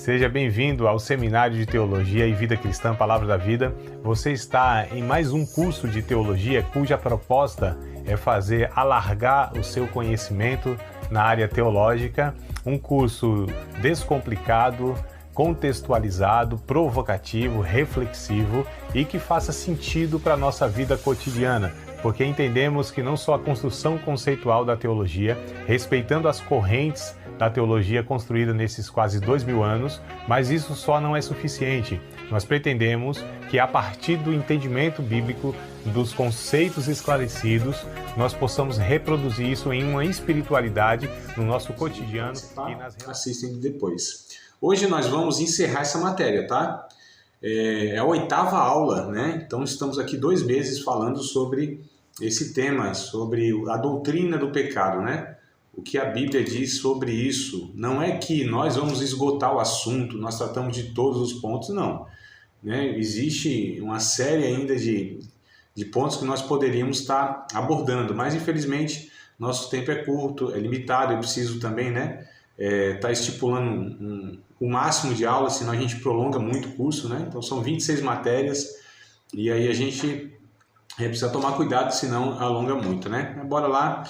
Seja bem-vindo ao Seminário de Teologia e Vida Cristã Palavra da Vida. Você está em mais um curso de teologia cuja proposta é fazer alargar o seu conhecimento na área teológica, um curso descomplicado, contextualizado, provocativo, reflexivo e que faça sentido para a nossa vida cotidiana, porque entendemos que não só a construção conceitual da teologia, respeitando as correntes da teologia construída nesses quase 2000 anos, mas isso só não é suficiente. Nós pretendemos que a partir do entendimento bíblico, dos conceitos esclarecidos, nós possamos reproduzir isso em uma espiritualidade no nosso cotidiano e nas relações. Assistem depois. Hoje nós vamos encerrar essa matéria, tá? É a 8ª aula, né? Então estamos aqui 2 meses falando sobre esse tema, sobre a doutrina do pecado, né? O que a Bíblia diz sobre isso. Não é que nós vamos esgotar o assunto, nós tratamos de todos os pontos, não. Né? Existe uma série ainda de pontos que nós poderíamos estar abordando, mas infelizmente nosso tempo é curto, é limitado, eu preciso também, né? Tá estipulando o máximo de aulas, senão a gente prolonga muito o curso, né? Então são 26 matérias e aí a gente precisa tomar cuidado, senão alonga muito, né? Bora lá.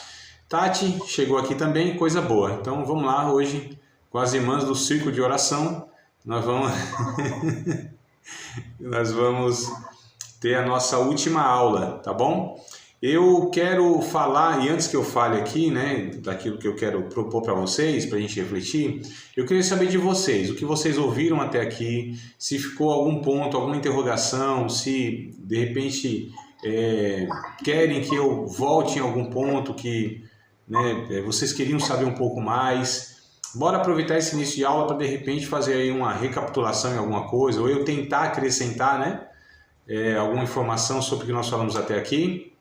Tati chegou aqui também, coisa boa. Então vamos lá, hoje com as irmãs do Círculo de Oração, nós vamos ter a nossa última aula, tá bom? Eu quero falar, e antes que eu fale aqui, né, daquilo que eu quero propor para vocês, para a gente refletir, eu queria saber de vocês, o que vocês ouviram até aqui, se ficou algum ponto, alguma interrogação, se de repente querem que eu volte em algum ponto que, né, vocês queriam saber um pouco mais. Bora aproveitar esse início de aula para de repente fazer aí uma recapitulação em alguma coisa, ou eu tentar acrescentar, né, alguma informação sobre o que nós falamos até aqui.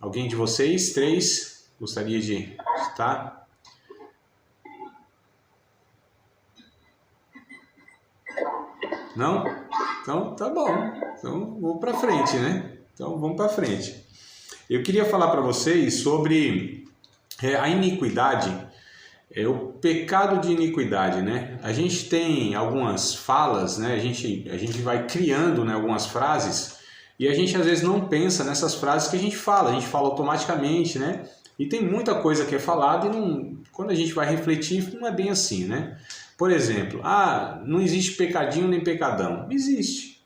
Alguém de vocês, 3, gostaria de estar? Não? Então tá bom. Então vamos para frente, né? Então vamos para frente. Eu queria falar para vocês sobre a iniquidade, o pecado de iniquidade, né? A gente tem algumas falas, né? A gente vai criando, né, algumas frases. E a gente às vezes não pensa nessas frases que a gente fala automaticamente, né? E tem muita coisa que é falada e quando a gente vai refletir não é bem assim, né? Por exemplo, não existe pecadinho nem pecadão. Existe.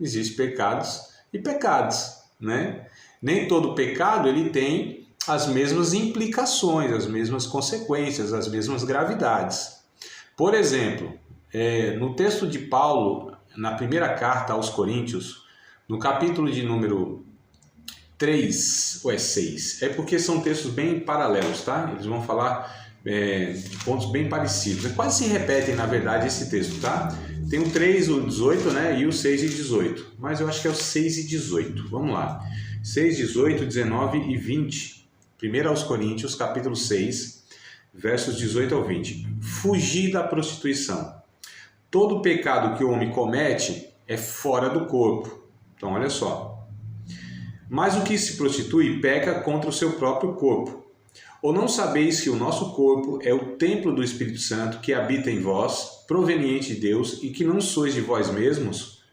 Existem pecados e pecados, né? Nem todo pecado ele tem as mesmas implicações, as mesmas consequências, as mesmas gravidades. Por exemplo, no texto de Paulo, na primeira carta aos Coríntios, no capítulo de número 3, ou 6, porque são textos bem paralelos, tá? Eles vão falar de pontos bem parecidos. Quase se repetem, na verdade, esse texto, tá? Tem o 3, o 18, né? E o 6 e 18. Mas eu acho que é o 6 e 18. Vamos lá. 6, 18, 19 e 20. 1 aos Coríntios, capítulo 6, versos 18 ao 20. Fugir da prostituição. Todo pecado que o homem comete é fora do corpo. Então, olha só. Mas o que se prostitui peca contra o seu próprio corpo. Ou não sabeis que o nosso corpo é o templo do Espírito Santo que habita em vós, proveniente de Deus, e que não sois de vós mesmos?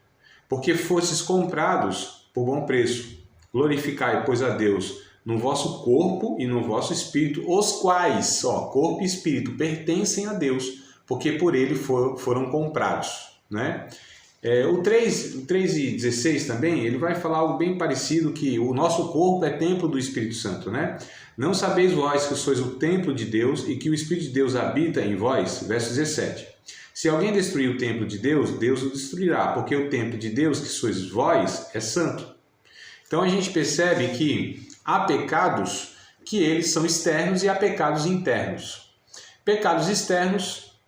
Porque fostes comprados por bom preço. Glorificai, pois, a Deus no vosso corpo e no vosso espírito, os quais, corpo e espírito, pertencem a Deus, porque por ele foram comprados, né? O 3 e 16 também, ele vai falar algo bem parecido, que o nosso corpo é templo do Espírito Santo, né? Não sabeis vós que sois o templo de Deus e que o Espírito de Deus habita em vós? Verso 17. Se alguém destruir o templo de Deus, Deus o destruirá, porque o templo de Deus, que sois vós, é santo. Então a gente percebe que há pecados que eles são externos e há pecados internos. Pecados externos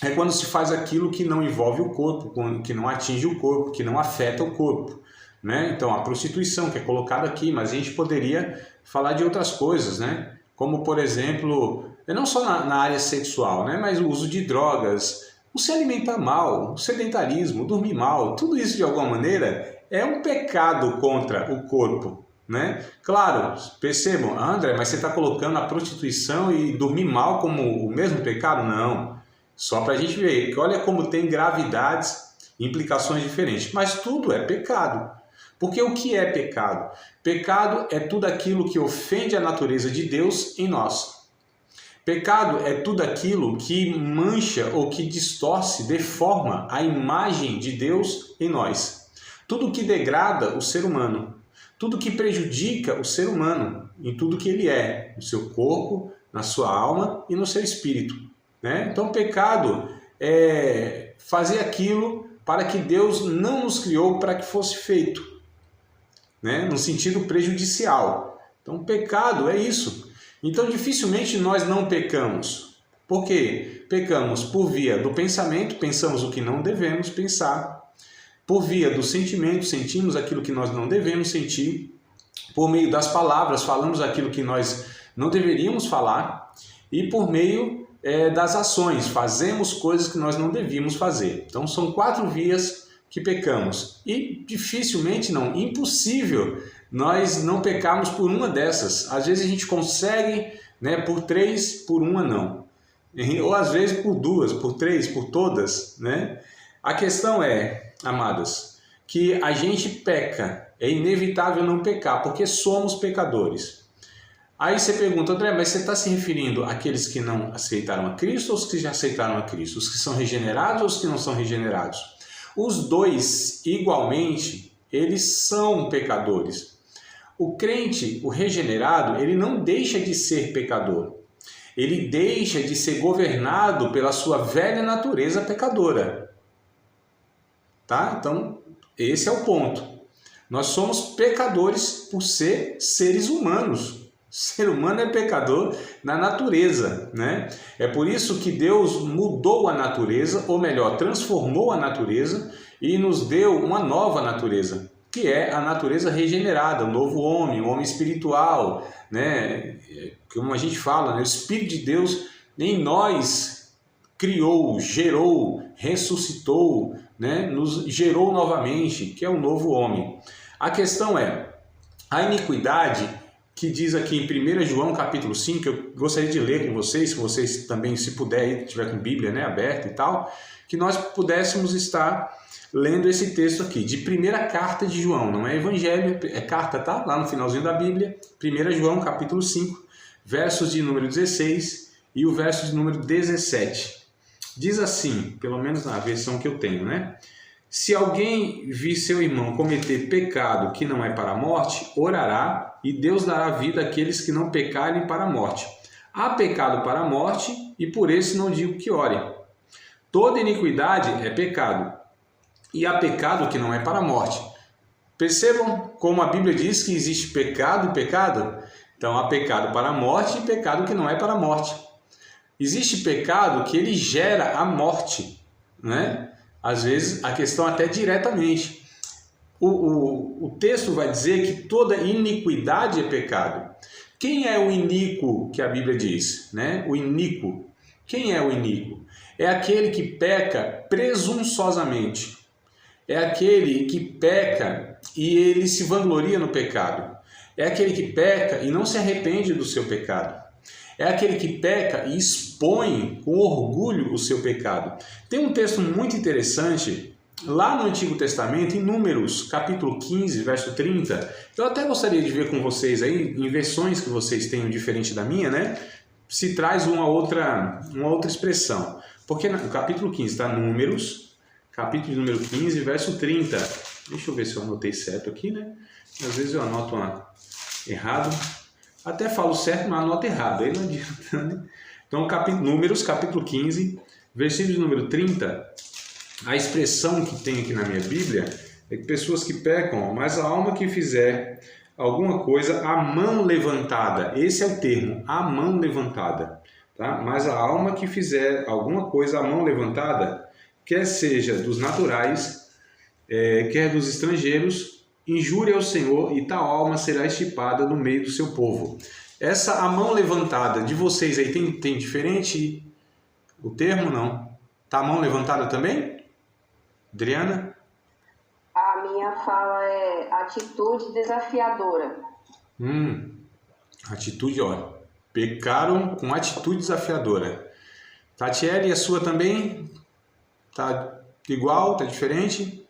é quando se faz aquilo que não envolve o corpo, que não atinge o corpo, que não afeta o corpo, né? Então, a prostituição que é colocada aqui, mas a gente poderia falar de outras coisas, né? Como, por exemplo, não só na área sexual, né? Mas o uso de drogas, o se alimentar mal, o sedentarismo, o dormir mal, tudo isso de alguma maneira é um pecado contra o corpo, né? Claro, percebam, André, mas você está colocando a prostituição e dormir mal como o mesmo pecado? Não. Só para a gente ver, que olha como tem gravidades, implicações diferentes. Mas tudo é pecado. Porque o que é pecado? Pecado é tudo aquilo que ofende a natureza de Deus em nós. Pecado é tudo aquilo que mancha ou que distorce, deforma a imagem de Deus em nós. Tudo que degrada o ser humano. Tudo que prejudica o ser humano em tudo que ele é, no seu corpo, na sua alma e no seu espírito, né? Então, pecado é fazer aquilo para que Deus não nos criou para que fosse feito, né? No sentido prejudicial. Então, pecado é isso. Então, dificilmente nós não pecamos. Por quê? Pecamos por via do pensamento, pensamos o que não devemos pensar. Por via do sentimento, sentimos aquilo que nós não devemos sentir. Por meio das palavras, falamos aquilo que nós não deveríamos falar. E por meio das ações, fazemos coisas que nós não devíamos fazer. Então, são 4 vias que pecamos. E dificilmente, não, impossível, nós não pecarmos por uma dessas. Às vezes a gente consegue, né, por 3, por uma não. Ou às vezes por 2, por 3, por todas, né? A questão é, amadas, que a gente peca, é inevitável não pecar, porque somos pecadores. Aí você pergunta, André, mas você está se referindo àqueles que não aceitaram a Cristo ou os que já aceitaram a Cristo? Os que são regenerados ou os que não são regenerados? Os dois, igualmente, eles são pecadores. O crente, o regenerado, ele não deixa de ser pecador. Ele deixa de ser governado pela sua velha natureza pecadora. Tá? Então, esse é o ponto. Nós somos pecadores por ser seres humanos. O ser humano é pecador na natureza, né? É por isso que Deus mudou a natureza, ou melhor, transformou a natureza e nos deu uma nova natureza, que é a natureza regenerada, o novo homem, o homem espiritual, né? Como a gente fala, né? O Espírito de Deus em nós criou, gerou, ressuscitou, né? Nos gerou novamente, que é o novo homem. A questão é, a iniquidade, que diz aqui em 1 João capítulo 5, eu gostaria de ler com vocês, se vocês também, se puder, tiver com Bíblia, né, aberta e tal, que nós pudéssemos estar lendo esse texto aqui, de primeira carta de João, não é evangelho, é carta, tá? Lá no finalzinho da Bíblia, 1 João capítulo 5, versos de número 16 e o verso de número 17. Diz assim, pelo menos na versão que eu tenho, né? Se alguém vir seu irmão cometer pecado que não é para a morte, orará e Deus dará vida àqueles que não pecarem para a morte. Há pecado para a morte e por esse não digo que ore. Toda iniquidade é pecado e há pecado que não é para a morte. Percebam como a Bíblia diz que existe pecado e pecado? Então há pecado para a morte e pecado que não é para a morte. Existe pecado que ele gera a morte, né? Às vezes a questão até diretamente. O texto vai dizer que toda iniquidade é pecado. Quem é o iníquo que a Bíblia diz, né? O iníquo. Quem é o iníquo? É aquele que peca presunçosamente. É aquele que peca e ele se vangloria no pecado. É aquele que peca e não se arrepende do seu pecado. É aquele que peca e expõe com orgulho o seu pecado. Tem um texto muito interessante lá no Antigo Testamento, em Números, capítulo 15, verso 30. Eu até gostaria de ver com vocês aí, em versões que vocês tenham diferente da minha, né? Se traz uma outra expressão. Porque no capítulo 15 está Números, capítulo número 15, verso 30. Deixa eu ver se eu anotei certo aqui, né? Às vezes eu anoto errado. Até falo certo, mas anoto errado. Aí não adianta, né? Então, Números, capítulo 15, versículo número 30. A expressão que tem aqui na minha Bíblia é que pessoas que pecam, mas a alma que fizer alguma coisa, a mão levantada. Esse é o termo, a mão levantada. Tá? Mas a alma que fizer alguma coisa, a mão levantada, quer seja dos naturais, quer dos estrangeiros, injúria ao Senhor e tal alma será extirpada no meio do seu povo. Essa a mão levantada de vocês aí tem diferente o termo, não? Tá a mão levantada também? Adriana? A minha fala é atitude desafiadora. Atitude, ó. Pecaram com atitude desafiadora. Tatiele, a sua também? Tá igual? Tá diferente?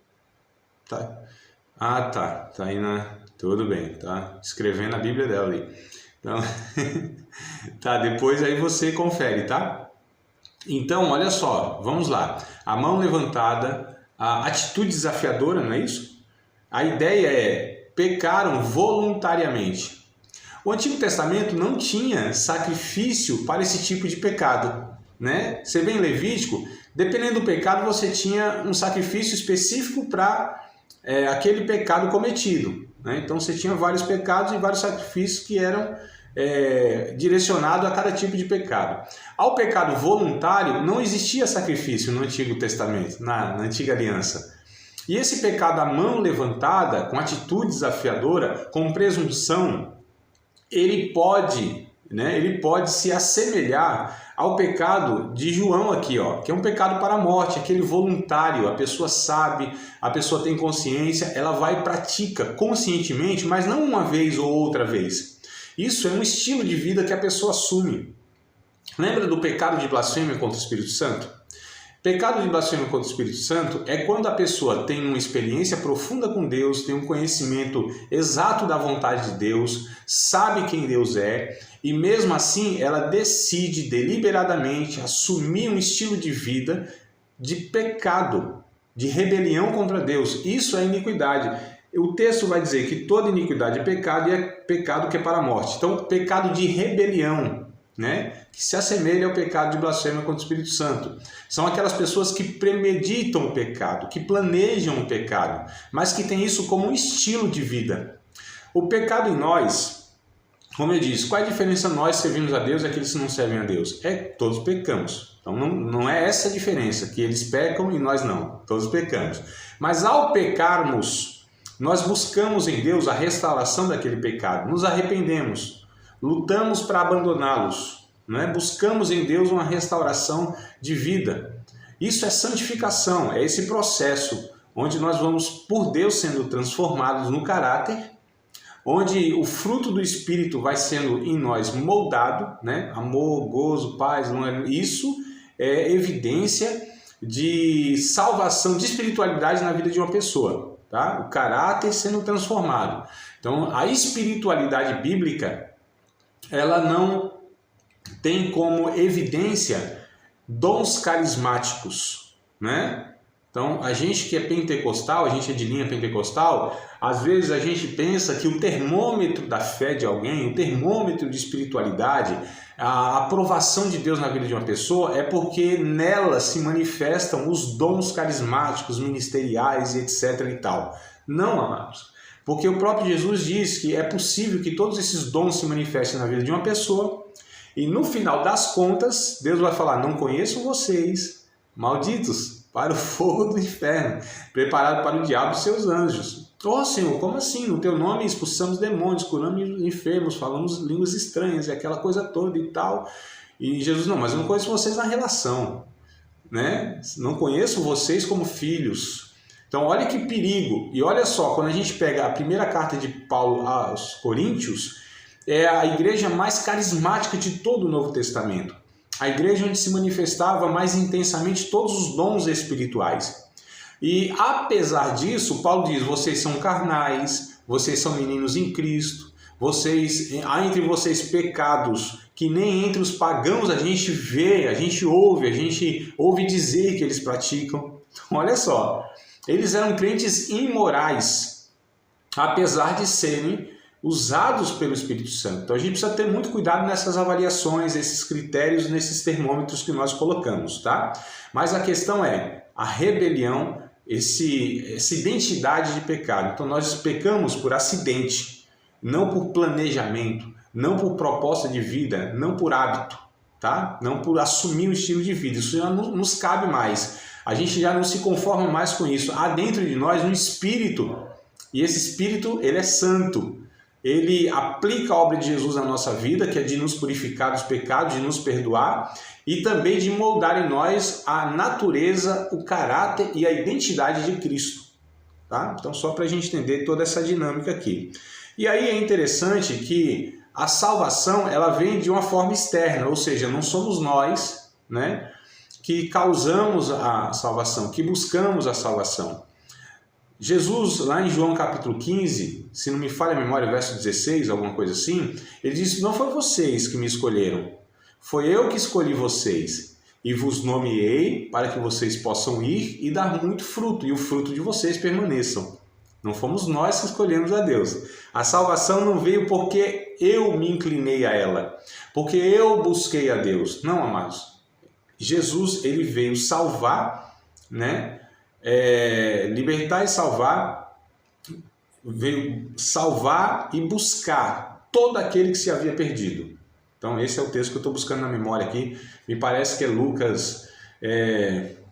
Tá. Ah, tá. Tá aí Tudo bem, tá escrevendo a Bíblia dela ali. Então, tá, depois aí você confere, tá? Então, olha só, vamos lá. A mão levantada, a atitude desafiadora, não é isso? A ideia é, pecaram voluntariamente. O Antigo Testamento não tinha sacrifício para esse tipo de pecado, né? Você vê em Levítico, dependendo do pecado, você tinha um sacrifício específico para aquele pecado cometido, né? Então você tinha vários pecados e vários sacrifícios que eram direcionados a cada tipo de pecado. Ao pecado voluntário, não existia sacrifício no Antigo Testamento, na Antiga Aliança. E esse pecado à mão levantada, com atitude desafiadora, com presunção, ele pode se assemelhar ao pecado de João aqui, ó, que é um pecado para a morte, aquele voluntário. A pessoa sabe, a pessoa tem consciência, ela vai e pratica conscientemente, mas não uma vez ou outra vez. Isso é um estilo de vida que a pessoa assume. Lembra do pecado de blasfêmia contra o Espírito Santo? Pecado de blasfêmia contra o Espírito Santo é quando a pessoa tem uma experiência profunda com Deus, tem um conhecimento exato da vontade de Deus, sabe quem Deus é, e mesmo assim ela decide deliberadamente assumir um estilo de vida de pecado, de rebelião contra Deus. Isso é iniquidade. O texto vai dizer que toda iniquidade é pecado e é pecado que é para a morte. Então, pecado de rebelião, né? Que se assemelha ao pecado de blasfêmia contra o Espírito Santo. São aquelas pessoas que premeditam o pecado, que planejam o pecado, mas que têm isso como um estilo de vida. O pecado em nós, como eu disse, qual é a diferença nós servimos a Deus e aqueles que não servem a Deus? Todos pecamos. Então não é essa a diferença, que eles pecam e nós não. Todos pecamos. Mas ao pecarmos, nós buscamos em Deus a restauração daquele pecado, nos arrependemos, lutamos para abandoná-los, né? Buscamos em Deus uma restauração de vida. Isso é santificação, é esse processo onde nós vamos, por Deus, sendo transformados no caráter, onde o fruto do Espírito vai sendo em nós moldado, né? Amor, gozo, paz, isso é evidência de salvação, de espiritualidade na vida de uma pessoa. Tá? O caráter sendo transformado. Então, a espiritualidade bíblica, ela não tem como evidência dons carismáticos, né? Então, a gente que é pentecostal, a gente é de linha pentecostal, às vezes a gente pensa que o termômetro da fé de alguém, o termômetro de espiritualidade, a aprovação de Deus na vida de uma pessoa é porque nela se manifestam os dons carismáticos, ministeriais e etc e tal. Não, amados. Porque o próprio Jesus diz que é possível que todos esses dons se manifestem na vida de uma pessoa e no final das contas, Deus vai falar, não conheço vocês, malditos, para o fogo do inferno, preparado para o diabo e seus anjos. Oh, Senhor, como assim? No teu nome expulsamos demônios, curamos enfermos, falamos línguas estranhas e aquela coisa toda e tal. E Jesus, não, mas eu não conheço vocês na relação, né? Não conheço vocês como filhos. Então, olha que perigo. E olha só, quando a gente pega a primeira carta de Paulo aos Coríntios, é a igreja mais carismática de todo o Novo Testamento. A igreja onde se manifestava mais intensamente todos os dons espirituais. E apesar disso, Paulo diz, vocês são carnais, vocês são meninos em Cristo, há entre vocês pecados que nem entre os pagãos a gente vê, a gente ouve dizer que eles praticam. Olha só, eles eram crentes imorais, apesar de serem usados pelo Espírito Santo. Então a gente precisa ter muito cuidado nessas avaliações, esses critérios, nesses termômetros que nós colocamos, tá? Mas a questão é a rebelião, essa identidade de pecado. Então nós pecamos por acidente, não por planejamento, não por proposta de vida, não por hábito, tá? Não por assumir um estilo de vida. Isso já não nos cabe mais. A gente já não se conforma mais com isso. Há dentro de nós um espírito, e esse espírito, ele é santo. Ele aplica a obra de Jesus na nossa vida, que é de nos purificar dos pecados, de nos perdoar e também de moldar em nós a natureza, o caráter e a identidade de Cristo. Tá? Então, só para a gente entender toda essa dinâmica aqui. E aí é interessante que a salvação ela vem de uma forma externa, ou seja, não somos nós, né, que causamos a salvação, que buscamos a salvação. Jesus, lá em João capítulo 15, se não me falha a memória, verso 16, alguma coisa assim, ele disse: não foi vocês que me escolheram, foi eu que escolhi vocês e vos nomeei para que vocês possam ir e dar muito fruto, e o fruto de vocês permaneçam. Não fomos nós que escolhemos a Deus. A salvação não veio porque eu me inclinei a ela, porque eu busquei a Deus. Não, amados. Jesus, ele veio salvar, né? Libertar e salvar, veio salvar e buscar todo aquele que se havia perdido. Então esse é o texto que eu estou buscando na memória aqui, me parece que é Lucas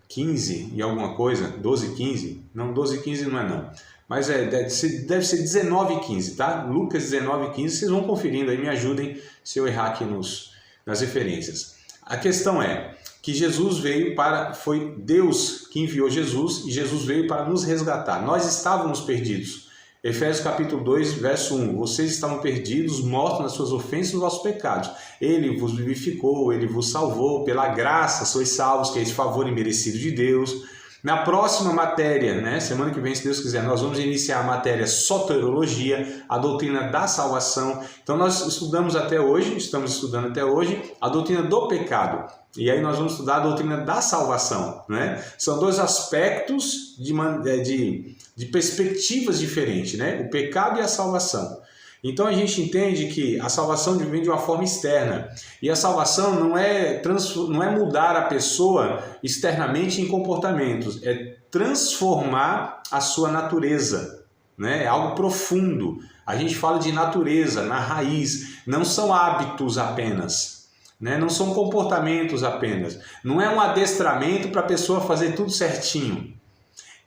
15 e alguma coisa, 12, 15, não, 12, 15 não é não, mas deve ser 19 15, tá? Lucas 19, 15, vocês vão conferindo aí, me ajudem se eu errar aqui nas referências. A questão é que Jesus veio foi Deus que enviou Jesus, e Jesus veio para nos resgatar. Nós estávamos perdidos. Efésios capítulo 2, verso 1. Vocês estavam perdidos, mortos nas suas ofensas e nos vossos pecados. Ele vos vivificou, ele vos salvou, pela graça sois salvos, que é esse favor imerecido de Deus. Na próxima matéria, né, semana que vem, se Deus quiser, nós vamos iniciar a matéria soteriologia, a doutrina da salvação. Então nós estamos estudando até hoje a doutrina do pecado. E aí nós vamos estudar a doutrina da salvação, né? São dois aspectos de perspectivas diferentes, né? O pecado e a salvação. Então a gente entende que a salvação vem de uma forma externa. E a salvação não é mudar a pessoa externamente em comportamentos, é transformar a sua natureza, né? É algo profundo. A gente fala de natureza, na raiz, não são hábitos apenas, né? Não são comportamentos apenas. Não é um adestramento para a pessoa fazer tudo certinho.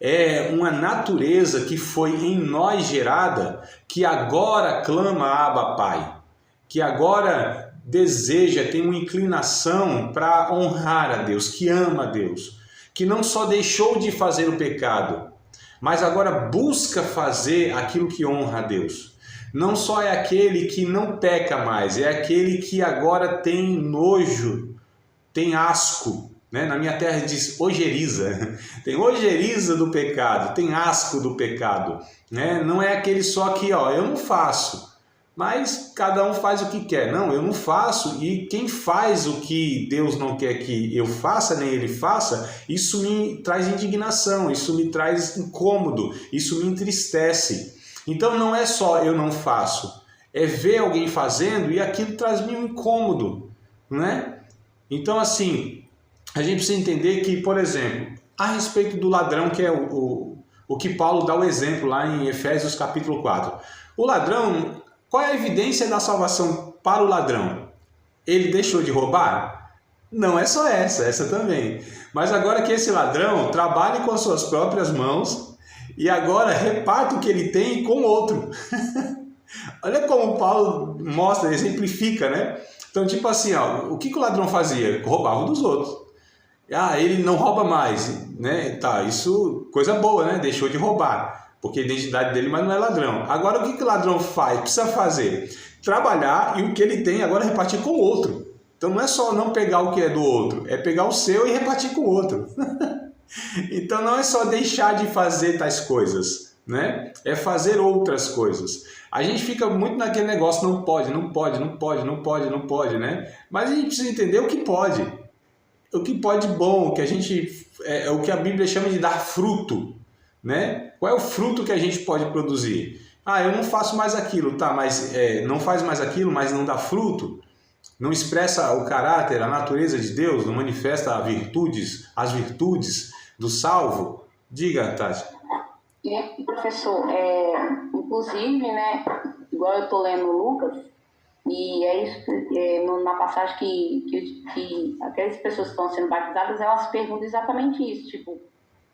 É uma natureza que foi em nós gerada, que agora clama Abba Pai, que agora deseja, tem uma inclinação para honrar a Deus, que ama a Deus, que não só deixou de fazer o pecado, mas agora busca fazer aquilo que honra a Deus. Não só é aquele que não peca mais, é aquele que agora tem nojo, tem asco, né? Na minha terra diz ojeriza, tem ojeriza do pecado, tem asco do pecado, né? Não é aquele só que, eu não faço, mas cada um faz o que quer. Não, eu não faço, e quem faz o que Deus não quer que eu faça, nem ele faça, isso me traz indignação, isso me traz incômodo, isso me entristece. Então não é só eu não faço, é ver alguém fazendo e aquilo traz-me um incômodo, né? Então assim, a gente precisa entender que, por exemplo, a respeito do ladrão, que é o que Paulo dá o exemplo lá em Efésios capítulo 4. O ladrão, qual é a evidência da salvação para o ladrão? Ele deixou de roubar? Não é só essa também. Mas agora que esse ladrão trabalhe com as suas próprias mãos e agora reparta o que ele tem com outro. Olha como Paulo mostra, exemplifica, né? Então, tipo assim, o que o ladrão fazia? Roubava dos outros. Ele não rouba mais, né? Tá, isso, coisa boa, né? Deixou de roubar, porque a identidade dele, mas não é ladrão. Agora, o que o ladrão precisa fazer? Trabalhar, e o que ele tem agora é repartir com o outro. Então, não é só não pegar o que é do outro, é pegar o seu e repartir com o outro. Então, não é só deixar de fazer tais coisas, né? É fazer outras coisas. A gente fica muito naquele negócio, não pode, né? Mas a gente precisa entender o que pode. O que pode bom, o que a Bíblia chama de dar fruto, né? Qual é o fruto que a gente pode produzir? Eu não faço mais aquilo, tá? Mas não faz mais aquilo, mas não dá fruto? Não expressa o caráter, a natureza de Deus? Não manifesta as virtudes do salvo? Diga, Tati. Professor, inclusive, né? Igual eu estou lendo Lucas. E é isso, na passagem que aquelas pessoas que estão sendo batizadas, elas perguntam exatamente isso, tipo,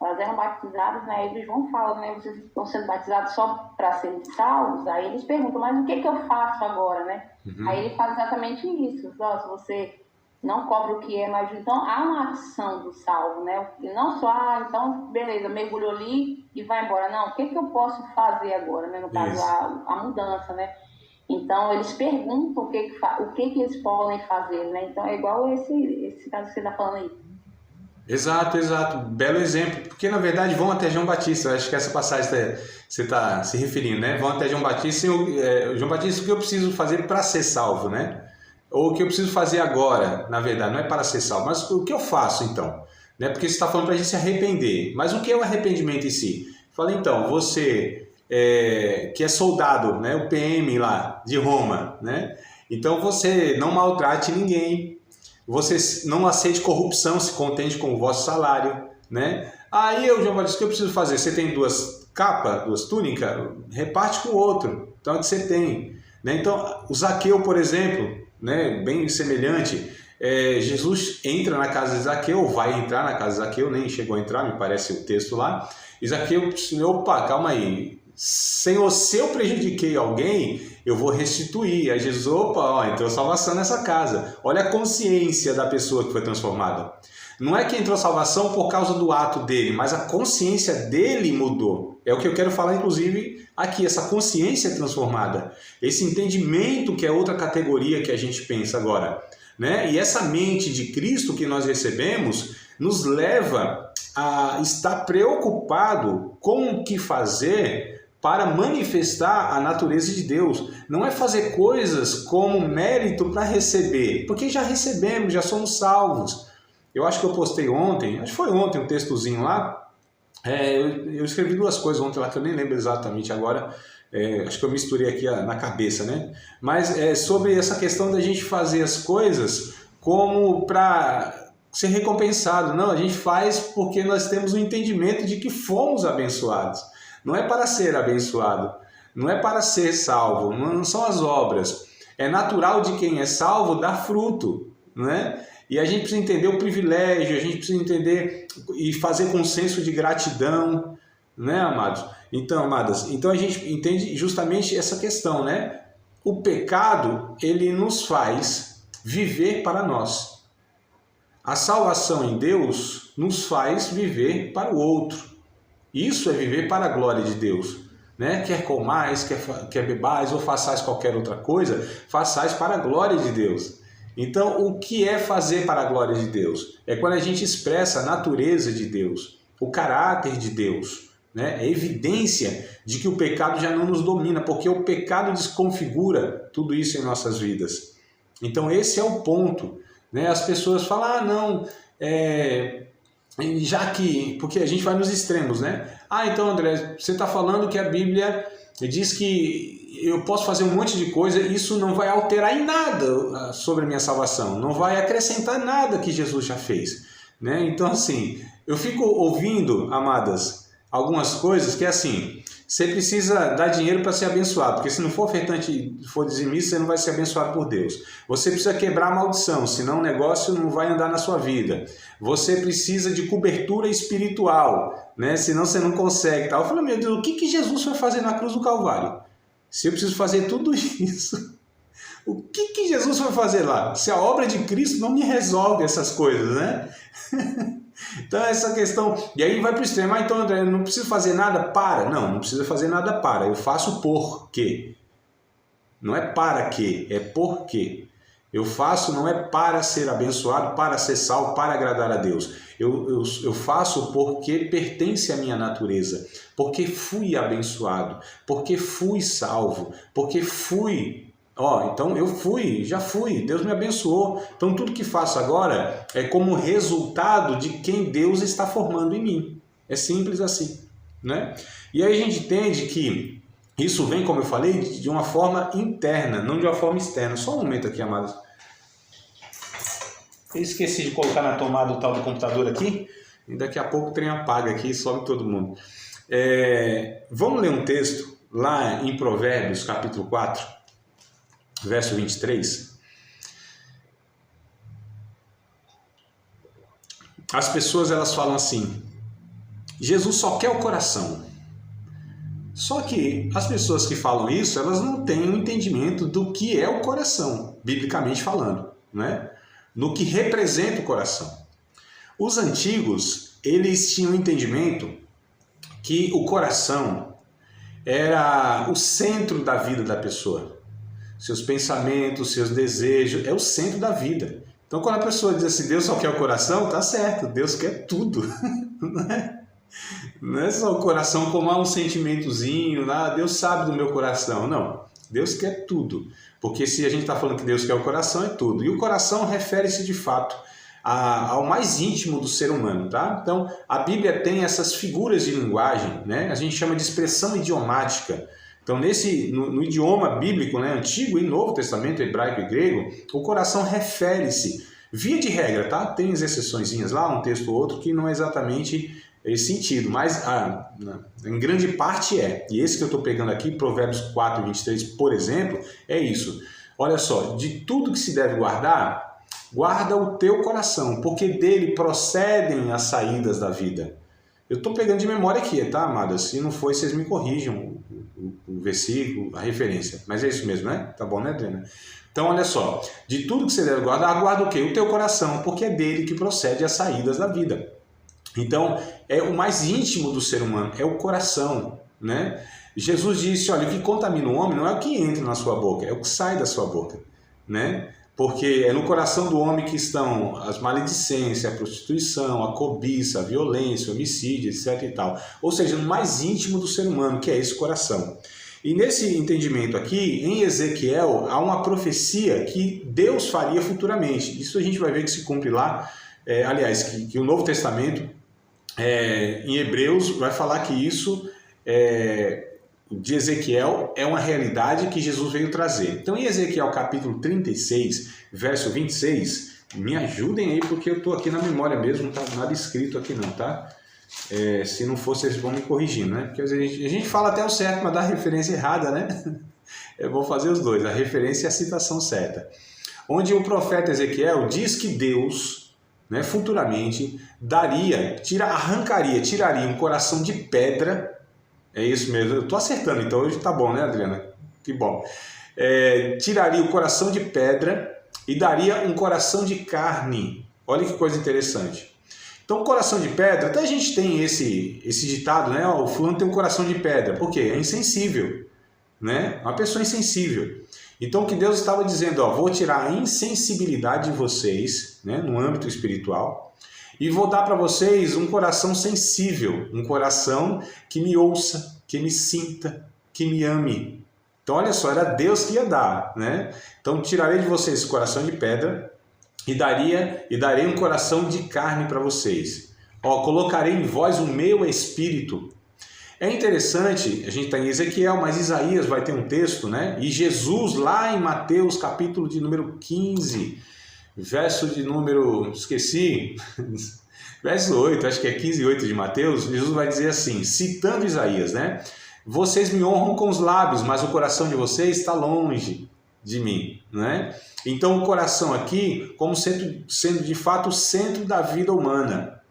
elas eram batizadas, né, e João fala, né, vocês estão sendo batizados só para serem salvos, aí eles perguntam, mas o que eu faço agora, né? Uhum. Aí ele fala exatamente isso, se você não cobra o que é, mas então há uma ação do salvo, né, e não só, então, beleza, mergulhou ali e vai embora, não, o que eu posso fazer agora, né, no caso, a mudança, né? Então, eles perguntam o que eles podem fazer, né? Então, é igual esse caso que você está falando aí. Exato, exato. Belo exemplo. Porque, na verdade, vão até João Batista. Eu acho que essa passagem você está se referindo, né? Vão até João Batista. João Batista, o que eu preciso fazer para ser salvo, né? Ou o que eu preciso fazer agora, na verdade, não é para ser salvo. Mas o que eu faço, então? Né? Porque você está falando para a gente se arrepender. Mas o que é o arrependimento em si? Fala, então, você que é soldado, né? O PM lá de Roma, né? Então, você não maltrate ninguém. Você não aceite corrupção, se contente com o vosso salário, né? Aí João Batista, o que eu preciso fazer? Você tem 2 capas, 2 túnicas? Reparte com o outro. Então, é o que você tem. Né? Então, o Zaqueu, por exemplo, né? Bem semelhante, Jesus entra na casa de Zaqueu, vai entrar na casa de Zaqueu, nem chegou a entrar, me parece o texto lá. E Zaqueu disse, opa, calma aí. Senhor, se eu prejudiquei alguém, eu vou restituir. Aí Jesus, opa, entrou salvação nessa casa. Olha a consciência da pessoa que foi transformada. Não é que entrou salvação por causa do ato dele, mas a consciência dele mudou. É o que eu quero falar, inclusive, aqui, essa consciência transformada. Esse entendimento que é outra categoria que a gente pensa agora. Né? E essa mente de Cristo que nós recebemos nos leva a estar preocupado com o que fazer para manifestar a natureza de Deus. Não é fazer coisas como mérito para receber, porque já recebemos, já somos salvos. Eu acho que eu postei ontem, acho que foi ontem um textozinho lá, eu escrevi 2 coisas ontem lá que eu nem lembro exatamente agora, acho que eu misturei aqui na cabeça, né? Mas sobre essa questão da gente fazer as coisas como para ser recompensado. Não, a gente faz porque nós temos o entendimento de que fomos abençoados. Não é para ser abençoado, não é para ser salvo, não são as obras. É natural de quem é salvo dar fruto, né? E a gente precisa entender o privilégio, a gente precisa entender e fazer com senso de gratidão, né, amados? Então, amadas, então a gente entende justamente essa questão, né? O pecado, ele nos faz viver para nós. A salvação em Deus nos faz viver para o outro. Isso é viver para a glória de Deus, né? Quer comais, quer bebais ou façais qualquer outra coisa, façais para a glória de Deus. Então, o que é fazer para a glória de Deus? É quando a gente expressa a natureza de Deus, o caráter de Deus, né? É evidência de que o pecado já não nos domina, porque o pecado desconfigura tudo isso em nossas vidas. Então, esse é o ponto, né? As pessoas falam, não, já que, porque a gente vai nos extremos, né? Então, André, você está falando que a Bíblia diz que eu posso fazer um monte de coisa e isso não vai alterar em nada sobre a minha salvação, não vai acrescentar nada que Jesus já fez, né? Então, assim, eu fico ouvindo, amadas, algumas coisas que é assim, você precisa dar dinheiro para ser abençoado, porque se não for ofertante, for dizimista, você não vai ser abençoado por Deus. Você precisa quebrar a maldição, senão o negócio não vai andar na sua vida. Você precisa de cobertura espiritual, né? Senão você não consegue. Eu falo, meu Deus, o que Jesus foi fazer na cruz do Calvário? Se eu preciso fazer tudo isso, o que Jesus foi fazer lá? Se a obra de Cristo não me resolve essas coisas, né? Então essa questão, e aí vai para o extremo, então André, eu não preciso fazer nada para, não precisa fazer nada para, eu faço por quê, não é para quê, é por quê, eu faço não é para ser abençoado, para ser salvo, para agradar a Deus, eu faço porque pertence à minha natureza, porque fui abençoado, porque fui salvo, porque fui... então eu já fui, Deus me abençoou. Então tudo que faço agora é como resultado de quem Deus está formando em mim. É simples assim, né? E aí a gente entende que isso vem, como eu falei, de uma forma interna, não de uma forma externa. Só um momento aqui, amados. Eu esqueci de colocar na tomada o tal do computador aqui. E daqui a pouco o trem apaga aqui e sobe todo mundo. Vamos ler um texto lá em Provérbios, capítulo 4. Verso 23. As pessoas elas falam assim, Jesus só quer o coração. Só que as pessoas que falam isso, elas não têm um entendimento do que é o coração, biblicamente falando, né? No que representa o coração. Os antigos, eles tinham um entendimento que o coração era o centro da vida da pessoa. Seus pensamentos, seus desejos, é o centro da vida. Então, quando a pessoa diz assim, Deus só quer o coração, tá certo, Deus quer tudo. Não é só o coração como um sentimentozinho, Deus sabe do meu coração. Não, Deus quer tudo. Porque se a gente está falando que Deus quer o coração, é tudo. E o coração refere-se de fato ao mais íntimo do ser humano, tá? Então, a Bíblia tem essas figuras de linguagem, né? A gente chama de expressão idiomática. Então, no idioma bíblico, né, Antigo e Novo Testamento, hebraico e grego, o coração refere-se, via de regra, tá? Tem as exceçõezinhas lá, um texto ou outro, que não é exatamente esse sentido, mas em grande parte é. E esse que eu estou pegando aqui, Provérbios 4, 23, por exemplo, é isso. Olha só, de tudo que se deve guardar, guarda o teu coração, porque dele procedem as saídas da vida. Eu estou pegando de memória aqui, tá, amadas? Se não for, vocês me corrijam o versículo, a referência. Mas é isso mesmo, né? Tá bom, né, Adriana? Então, olha só. De tudo que você deve guardar, guarda o quê? O teu coração, porque é dele que procede as saídas da vida. Então, é o mais íntimo do ser humano, é o coração, né? Jesus disse, olha, o que contamina o homem não é o que entra na sua boca, é o que sai da sua boca, né? Porque é no coração do homem que estão as maledicências, a prostituição, a cobiça, a violência, o homicídio, etc. e tal. Ou seja, no mais íntimo do ser humano, que é esse coração. E nesse entendimento aqui, em Ezequiel, há uma profecia que Deus faria futuramente. Isso a gente vai ver que se cumpre lá, que o Novo Testamento, em Hebreus, vai falar que isso de Ezequiel é uma realidade que Jesus veio trazer. Então, em Ezequiel capítulo 36, verso 26, me ajudem aí, porque eu estou aqui na memória mesmo, não está nada escrito aqui não, tá? Se não for, vocês vão me corrigindo, né? Porque a gente fala até o certo, mas dá a referência errada, né? Eu vou fazer os dois, a referência e a citação certa. Onde o profeta Ezequiel diz que Deus, né, futuramente tiraria um coração de pedra. É isso mesmo, eu estou acertando, então hoje tá bom, né, Adriana? Que bom. Tiraria o coração de pedra e daria um coração de carne. Olha que coisa interessante. Então, coração de pedra, até a gente tem esse ditado, né? O fulano tem um coração de pedra. Por quê? É insensível, né? Uma pessoa insensível. Então, o que Deus estava dizendo, vou tirar a insensibilidade de vocês, né, no âmbito espiritual, e vou dar para vocês um coração sensível, um coração que me ouça, que me sinta, que me ame. Então, olha só, era Deus que ia dar, né? Então, tirarei de vocês esse coração de pedra e darei um coração de carne para vocês. Colocarei em vós o meu espírito. É interessante, a gente está em Ezequiel, mas Isaías vai ter um texto, né? E Jesus, lá em Mateus, capítulo de número 15, verso de número, verso 8, acho que é 15 e 8 de Mateus, Jesus vai dizer assim, citando Isaías, né? Vocês me honram com os lábios, mas o coração de vocês está longe de mim, né? Então o coração aqui, como sendo de fato o centro da vida humana.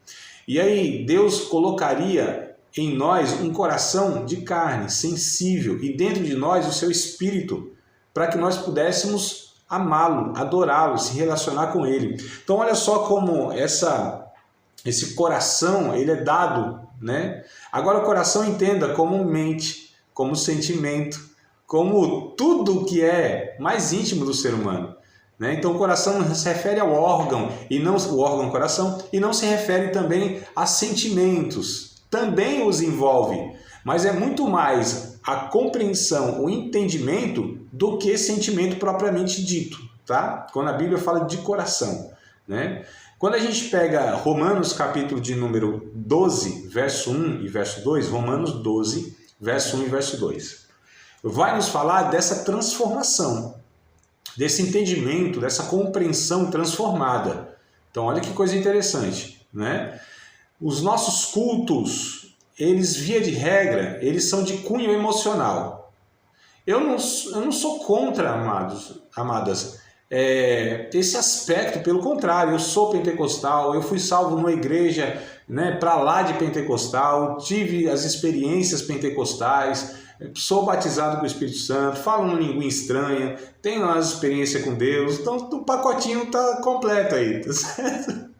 E aí Deus colocaria em nós um coração de carne, sensível, e dentro de nós o seu espírito, para que nós pudéssemos amá-lo, adorá-lo, se relacionar com ele. Então olha só como esse coração ele é dado, né? Agora o coração entenda como mente, como sentimento, como tudo que é mais íntimo do ser humano, né? Então o coração se refere ao órgão, o órgão coração, e não se refere também a sentimentos. Também os envolve, mas é muito mais a compreensão, o entendimento do que sentimento propriamente dito, tá? Quando a Bíblia fala de coração, né? Quando a gente pega Romanos capítulo de número 12, verso 1 e verso 2, Romanos 12, verso 1 e verso 2, vai nos falar dessa transformação, desse entendimento, dessa compreensão transformada. Então olha que coisa interessante, né? Os nossos cultos, eles via de regra, eles são de cunho emocional. Eu não sou contra, amadas, esse aspecto, pelo contrário, eu sou pentecostal, eu fui salvo numa igreja, né, para lá de pentecostal, tive as experiências pentecostais, sou batizado com o Espírito Santo, falo uma língua estranha, tenho as experiências com Deus, então o pacotinho está completo aí, tá certo?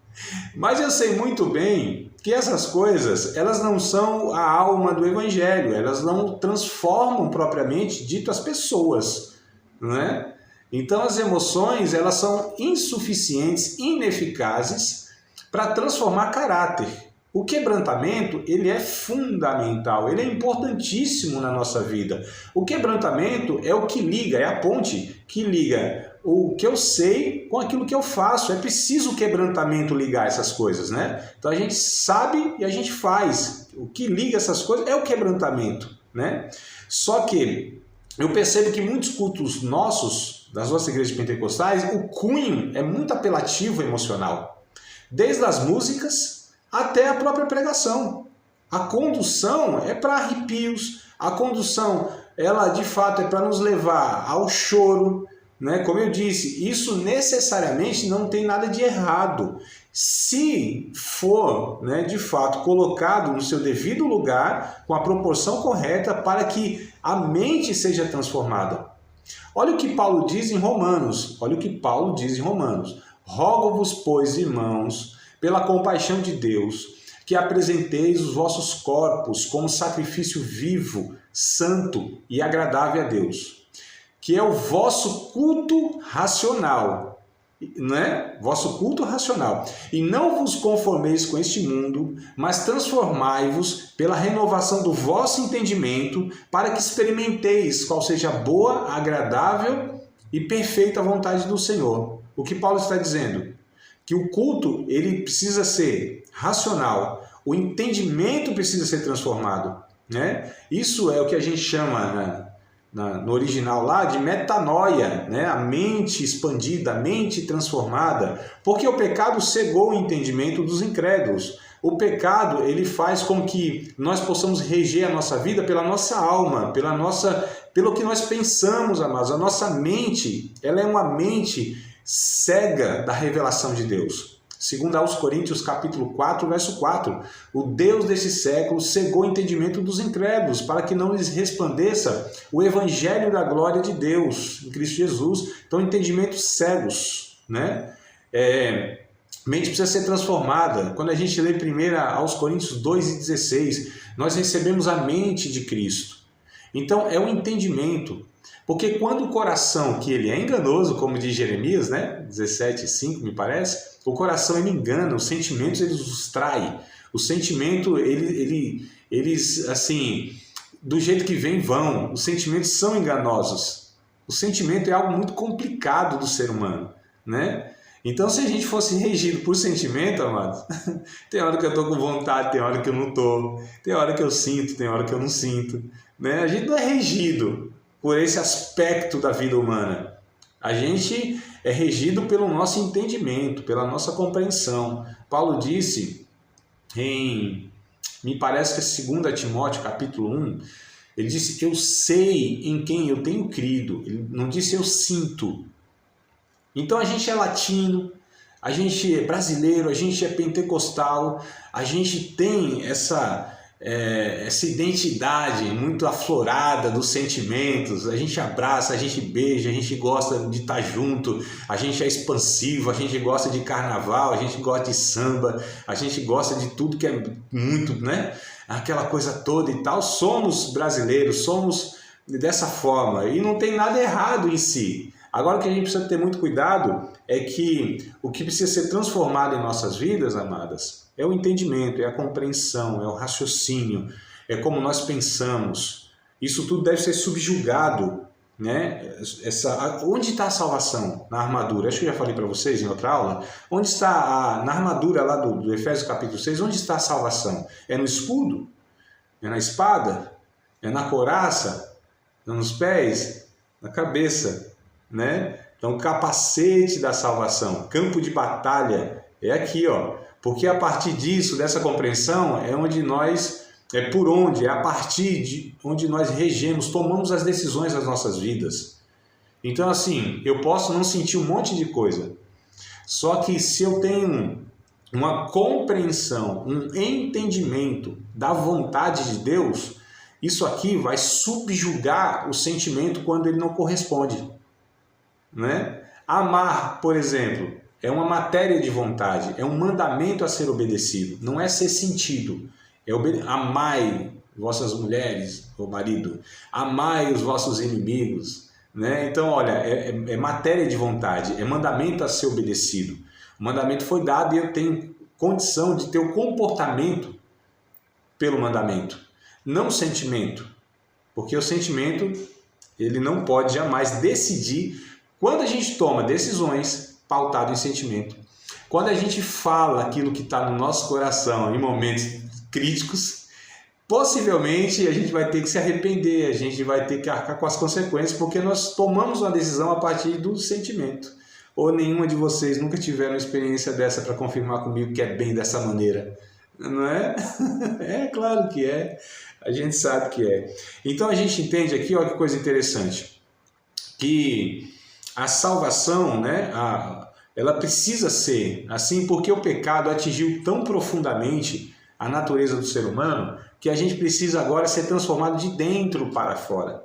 Mas eu sei muito bem que essas coisas, elas não são a alma do Evangelho, elas não transformam propriamente dito as pessoas, né? Então as emoções, elas são insuficientes, ineficazes para transformar caráter. O quebrantamento, ele é fundamental, ele é importantíssimo na nossa vida. O quebrantamento é o que liga, é a ponte que liga o que eu sei com aquilo que eu faço. É preciso o quebrantamento ligar essas coisas, né? Então a gente sabe e a gente faz. O que liga essas coisas é o quebrantamento, né? Só que eu percebo que muitos cultos nossos, das nossas igrejas pentecostais, o cunho é muito apelativo emocional. Desde as músicas até a própria pregação. A condução é para arrepios, a condução, ela de fato é para nos levar ao choro, né? Como eu disse, isso necessariamente não tem nada de errado. Se for, né, de fato colocado no seu devido lugar, com a proporção correta para que a mente seja transformada. Olha o que Paulo diz em Romanos. Rogo-vos, pois, irmãos, pela compaixão de Deus, que apresenteis os vossos corpos como sacrifício vivo, santo e agradável a Deus, que é o vosso culto racional, né? Vosso culto racional. E não vos conformeis com este mundo, mas transformai-vos pela renovação do vosso entendimento, para que experimenteis qual seja a boa, agradável e perfeita vontade do Senhor. O que Paulo está dizendo? Que o culto, ele precisa ser racional, o entendimento precisa ser transformado, né? Isso é o que a gente chama no original lá de metanoia, né? A mente expandida, a mente transformada, porque o pecado cegou o entendimento dos incrédulos. O pecado, ele faz com que nós possamos reger a nossa vida pela nossa alma, pelo que nós pensamos, amados. A nossa mente, ela é uma mente cega da revelação de Deus. Segundo aos Coríntios, capítulo 4, verso 4. O Deus desse século cegou o entendimento dos incrédulos, para que não lhes resplandeça o evangelho da glória de Deus em Cristo Jesus. Então, entendimentos cegos, né? Mente precisa ser transformada. Quando a gente lê 1 aos Coríntios 2:16, nós recebemos a mente de Cristo. Então, é o entendimento. Porque quando o coração, que ele é enganoso, como diz Jeremias, né? 17:5 me parece, o coração ele engana, os sentimentos eles os traem. O sentimento, eles assim, do jeito que vem, vão. Os sentimentos são enganosos. O sentimento é algo muito complicado do ser humano, né? Então, se a gente fosse regido por sentimento, amados, tem hora que eu estou com vontade, tem hora que eu não estou, tem hora que eu sinto, tem hora que eu não sinto, né? A gente não é regido por esse aspecto da vida humana. A gente é regido pelo nosso entendimento, pela nossa compreensão. Paulo disse, me parece que é 2 Timóteo, capítulo 1, ele disse, eu sei em quem eu tenho crido. Ele não disse eu sinto. Então a gente é latino, a gente é brasileiro, a gente é pentecostal, a gente tem essa identidade muito aflorada dos sentimentos, a gente abraça, a gente beija, a gente gosta de estar junto, a gente é expansivo, a gente gosta de carnaval, a gente gosta de samba, a gente gosta de tudo que é muito, né? Aquela coisa toda e tal. Somos brasileiros, somos dessa forma e não tem nada errado em si. Agora o que a gente precisa ter muito cuidado é que o que precisa ser transformado em nossas vidas, amadas, é o entendimento, é a compreensão, é o raciocínio, é como nós pensamos. Isso tudo deve ser subjugado, né? Onde está a salvação? Na armadura. Acho que eu já falei para vocês em outra aula. Onde está na armadura lá do Efésios capítulo 6, onde está a salvação? É no escudo? É na espada? É na couraça? É nos pés? Na cabeça? Né? Então, capacete da salvação, campo de batalha, é aqui, ó. Porque a partir disso, dessa compreensão, é a partir de onde nós regemos, tomamos as decisões das nossas vidas. Então, assim, eu posso não sentir um monte de coisa, só que se eu tenho uma compreensão, um entendimento da vontade de Deus, isso aqui vai subjugar o sentimento quando ele não corresponde, né? Amar, por exemplo, é uma matéria de vontade, é um mandamento a ser obedecido, não é ser sentido. Amai vossas mulheres, o marido, amai os vossos inimigos, né? Então, olha, é matéria de vontade, é mandamento a ser obedecido. O mandamento foi dado e eu tenho condição de ter o comportamento pelo mandamento, não o sentimento. Porque o sentimento, ele não pode jamais decidir. Quando a gente toma decisões pautado em sentimento, quando a gente fala aquilo que está no nosso coração em momentos críticos, possivelmente a gente vai ter que se arrepender, a gente vai ter que arcar com as consequências, porque nós tomamos uma decisão a partir do sentimento. Ou nenhuma de vocês nunca tiveram uma experiência dessa para confirmar comigo que é bem dessa maneira? Não é? É claro que é. A gente sabe que é. Então a gente entende aqui, olha que coisa interessante, que a salvação, né, ela precisa ser assim porque o pecado atingiu tão profundamente a natureza do ser humano que a gente precisa agora ser transformado de dentro para fora.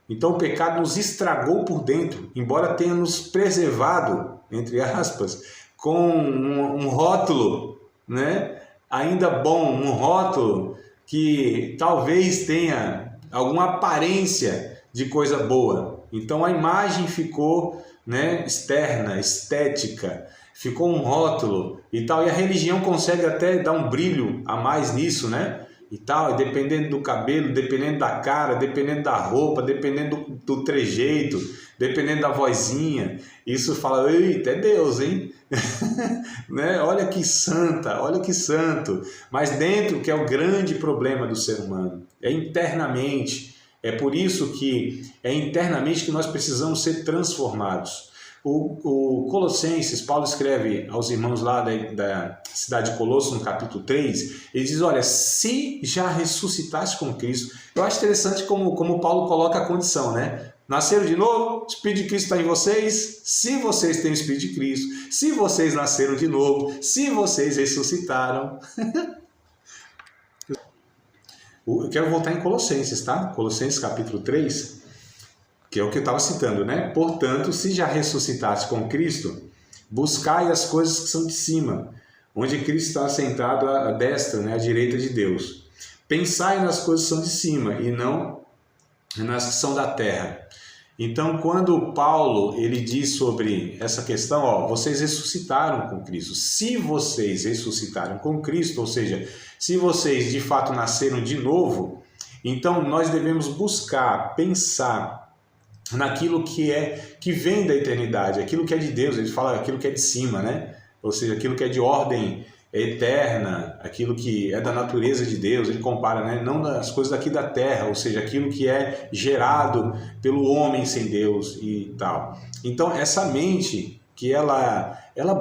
Então o pecado nos estragou por dentro, embora tenha nos preservado, entre aspas, com um rótulo, né, ainda bom, um rótulo que talvez tenha alguma aparência de coisa boa. Então a imagem ficou, né, externa, estética, ficou um rótulo e tal, e a religião consegue até dar um brilho a mais nisso, né? E tal, dependendo do cabelo, dependendo da cara, dependendo da roupa, dependendo do trejeito, dependendo da vozinha, isso fala, eita, é Deus, hein? Né? Olha que santa, olha que santo. Mas dentro que é o grande problema do ser humano, é internamente. É por isso que é internamente que nós precisamos ser transformados. O Colossenses, Paulo escreve aos irmãos lá da cidade de Colosso, no capítulo 3, ele diz, olha, se já ressuscitaste com Cristo, eu acho interessante como Paulo coloca a condição, né? Nasceram de novo, o Espírito de Cristo está em vocês, se vocês têm o Espírito de Cristo, se vocês nasceram de novo, se vocês ressuscitaram. Eu quero voltar em Colossenses, tá? Colossenses capítulo 3, que é o que eu estava citando, né? Portanto, se já ressuscitaste com Cristo, buscai as coisas que são de cima, onde Cristo está sentado à destra, né? À direita de Deus. Pensai nas coisas que são de cima e não nas que são da terra. Então, quando Paulo ele diz sobre essa questão, ó, vocês ressuscitaram com Cristo. Se vocês ressuscitaram com Cristo, ou seja, se vocês de fato nasceram de novo, então nós devemos buscar, pensar naquilo que vem da eternidade, aquilo que é de Deus. Ele fala aquilo que é de cima, né? Ou seja, aquilo que é de ordem eterna, aquilo que é da natureza de Deus. Ele compara, né? Não das coisas daqui da terra, ou seja, aquilo que é gerado pelo homem sem Deus e tal. Então essa mente que ela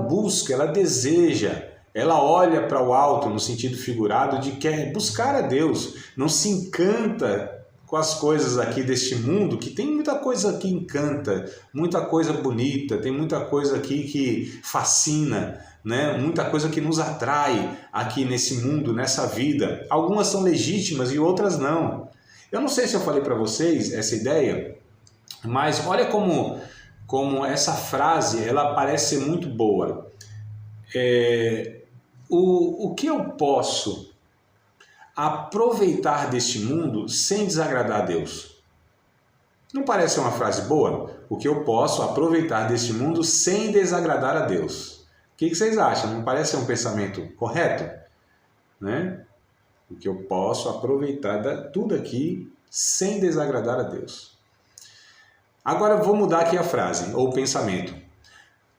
busca, ela deseja, ela olha para o alto no sentido figurado de quer buscar a Deus, não se encanta com as coisas aqui deste mundo, que tem muita coisa que encanta, muita coisa bonita, tem muita coisa aqui que fascina, né? Muita coisa que nos atrai aqui nesse mundo, nessa vida. Algumas são legítimas e outras não. Eu não sei se eu falei para vocês essa ideia, mas olha como essa frase ela parece ser muito boa. O que eu posso aproveitar deste mundo sem desagradar a Deus? Não parece uma frase boa? O que eu posso aproveitar deste mundo sem desagradar a Deus? O que vocês acham? Não parece um pensamento correto? Né? O que eu posso aproveitar de tudo aqui sem desagradar a Deus. Agora vou mudar aqui a frase, ou o pensamento.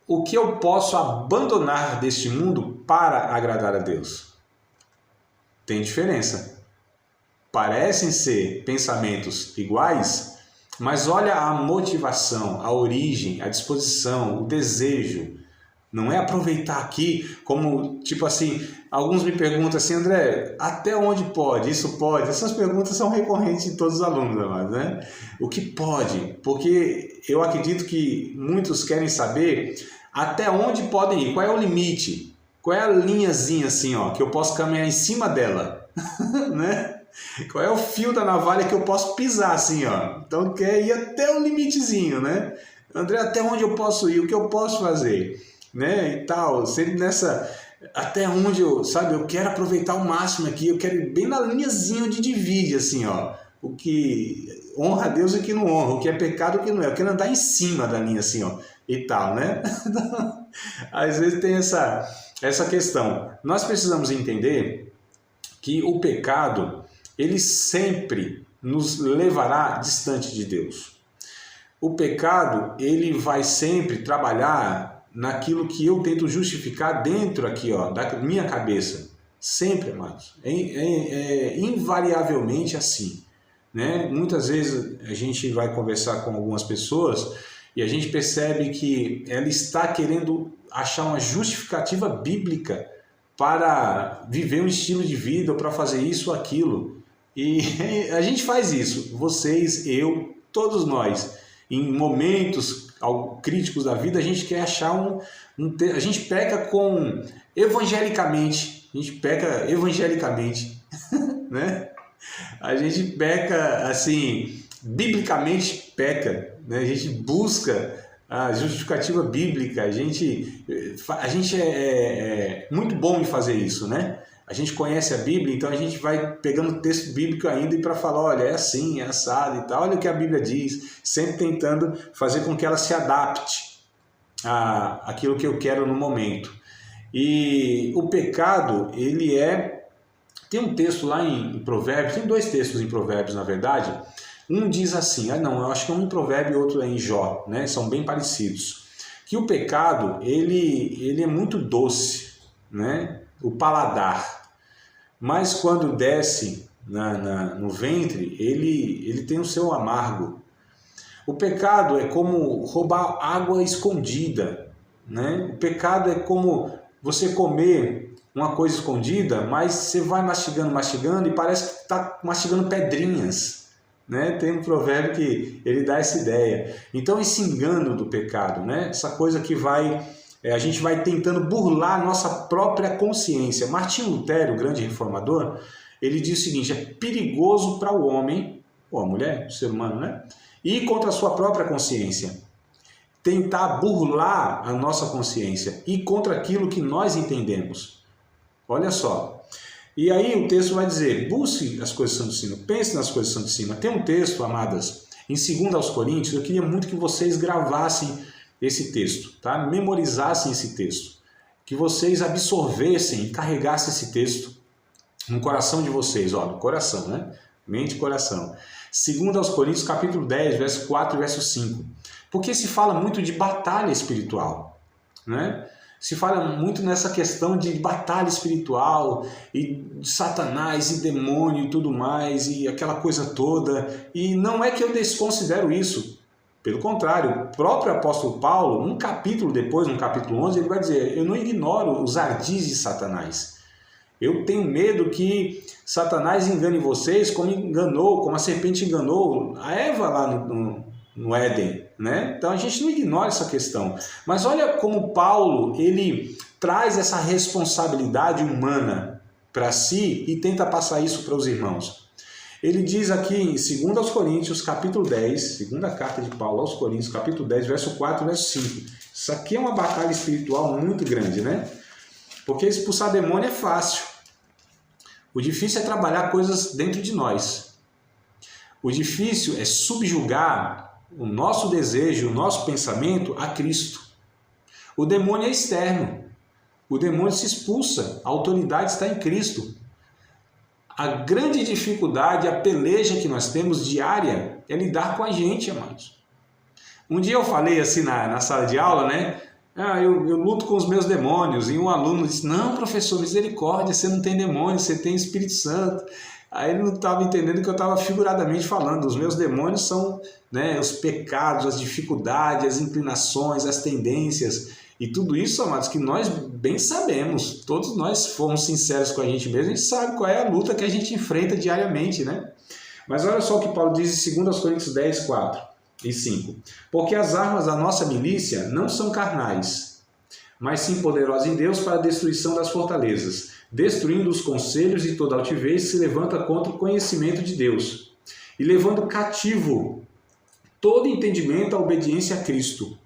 O que eu posso abandonar deste mundo para agradar a Deus? Tem diferença. Parecem ser pensamentos iguais, mas olha a motivação, a origem, a disposição, o desejo. Não é aproveitar aqui como, tipo assim, alguns me perguntam assim, André, até onde pode? Isso pode? Essas perguntas são recorrentes de todos os alunos, né? O que pode? Porque eu acredito que muitos querem saber até onde podem ir, qual é o limite? Qual é a linhazinha assim, ó, que eu posso caminhar em cima dela, né? Qual é o fio da navalha que eu posso pisar assim, ó? Então quer ir até o limitezinho, né? André, até onde eu posso ir? O que eu posso fazer? Né? E tal, sempre nessa... Até onde eu quero aproveitar o máximo aqui, eu quero ir bem na linhazinha onde divide, assim, ó. o que honra a Deus e o que não honra, o que é pecado e o que não é. Eu quero andar em cima da linha assim, ó, e tal, né? Às vezes tem essa questão. Nós precisamos entender que o pecado, ele sempre nos levará distante de Deus. O pecado, ele vai sempre trabalhar naquilo que eu tento justificar dentro aqui, ó, da minha cabeça. Sempre, amados. Invariavelmente assim, né? Muitas vezes a gente vai conversar com algumas pessoas e a gente percebe que ela está querendo achar uma justificativa bíblica para viver um estilo de vida ou para fazer isso ou aquilo. E a gente faz isso, vocês, eu, todos nós. Em momentos críticos da vida, a gente quer achar a gente peca evangelicamente, né? A gente peca, assim, biblicamente peca, né? A gente busca a justificativa bíblica, a gente é muito bom em fazer isso, né? A gente conhece a Bíblia, então a gente vai pegando texto bíblico ainda e para falar, olha, é assim, é assado e tal, olha o que a Bíblia diz, sempre tentando fazer com que ela se adapte àquilo que eu quero no momento. E o pecado, tem um texto lá em Provérbios, tem 2 textos em Provérbios, na verdade. Um diz assim, eu acho que um em Provérbios e outro é em Jó, né? São bem parecidos. Que o pecado, ele é muito doce, né? O paladar. Mas quando desce no ventre, ele tem o seu amargo. O pecado é como roubar água escondida, né? O pecado é como você comer uma coisa escondida, mas você vai mastigando e parece que está mastigando pedrinhas, né? Tem um provérbio que ele dá essa ideia. Então esse engano do pecado, né? Essa coisa que a gente vai tentando burlar a nossa própria consciência. Martinho Lutero, o grande reformador, ele diz o seguinte, é perigoso para o homem, ou a mulher, o ser humano, né? Ir contra a sua própria consciência. Tentar burlar a nossa consciência, ir contra aquilo que nós entendemos. Olha só. E aí o texto vai dizer, busque as coisas que são de cima, pense nas coisas que são de cima. Tem um texto, amadas, em 2 Coríntios, eu queria muito que vocês gravassem esse texto, tá? Memorizassem esse texto, que vocês absorvessem, carregassem esse texto no coração de vocês, ó, no coração, né? Mente e coração. 2 Coríntios, capítulo 10, verso 4 e verso 5. Porque se fala muito de batalha espiritual, né? Se fala muito nessa questão de batalha espiritual e de Satanás e demônio e tudo mais e aquela coisa toda. E não é que eu desconsidero isso. Pelo contrário, o próprio apóstolo Paulo, um capítulo depois, no capítulo 11, ele vai dizer, eu não ignoro os ardis de Satanás. Eu tenho medo que Satanás engane vocês como a serpente enganou a Eva lá no Éden, né? Então a gente não ignora essa questão. Mas olha como Paulo, ele traz essa responsabilidade humana para si e tenta passar isso para os irmãos. Ele diz aqui em 2 Coríntios, capítulo 10, segunda carta de Paulo aos Coríntios, capítulo 10, verso 4 e verso 5. Isso aqui é uma batalha espiritual muito grande, né? Porque expulsar demônio é fácil. O difícil é trabalhar coisas dentro de nós. O difícil é subjugar o nosso desejo, o nosso pensamento a Cristo. O demônio é externo. O demônio se expulsa. A autoridade está em Cristo. A grande dificuldade, a peleja que nós temos diária é lidar com a gente, amados. Um dia eu falei assim na sala de aula, né? Eu luto com os meus demônios. E um aluno disse, não, professor, misericórdia, você não tem demônio, você tem Espírito Santo. Aí ele não estava entendendo que eu estava figuradamente falando. Os meus demônios são, né, os pecados, as dificuldades, as inclinações, as tendências. E tudo isso, amados, que nós bem sabemos. Todos nós fomos sinceros com a gente mesmo, a gente sabe qual é a luta que a gente enfrenta diariamente, né? Mas olha só o que Paulo diz em 2 Coríntios 10, 4 e 5. Porque as armas da nossa milícia não são carnais, mas sim poderosas em Deus para a destruição das fortalezas, destruindo os conselhos e toda altivez que se levanta contra o conhecimento de Deus, e levando cativo todo entendimento à obediência a Cristo.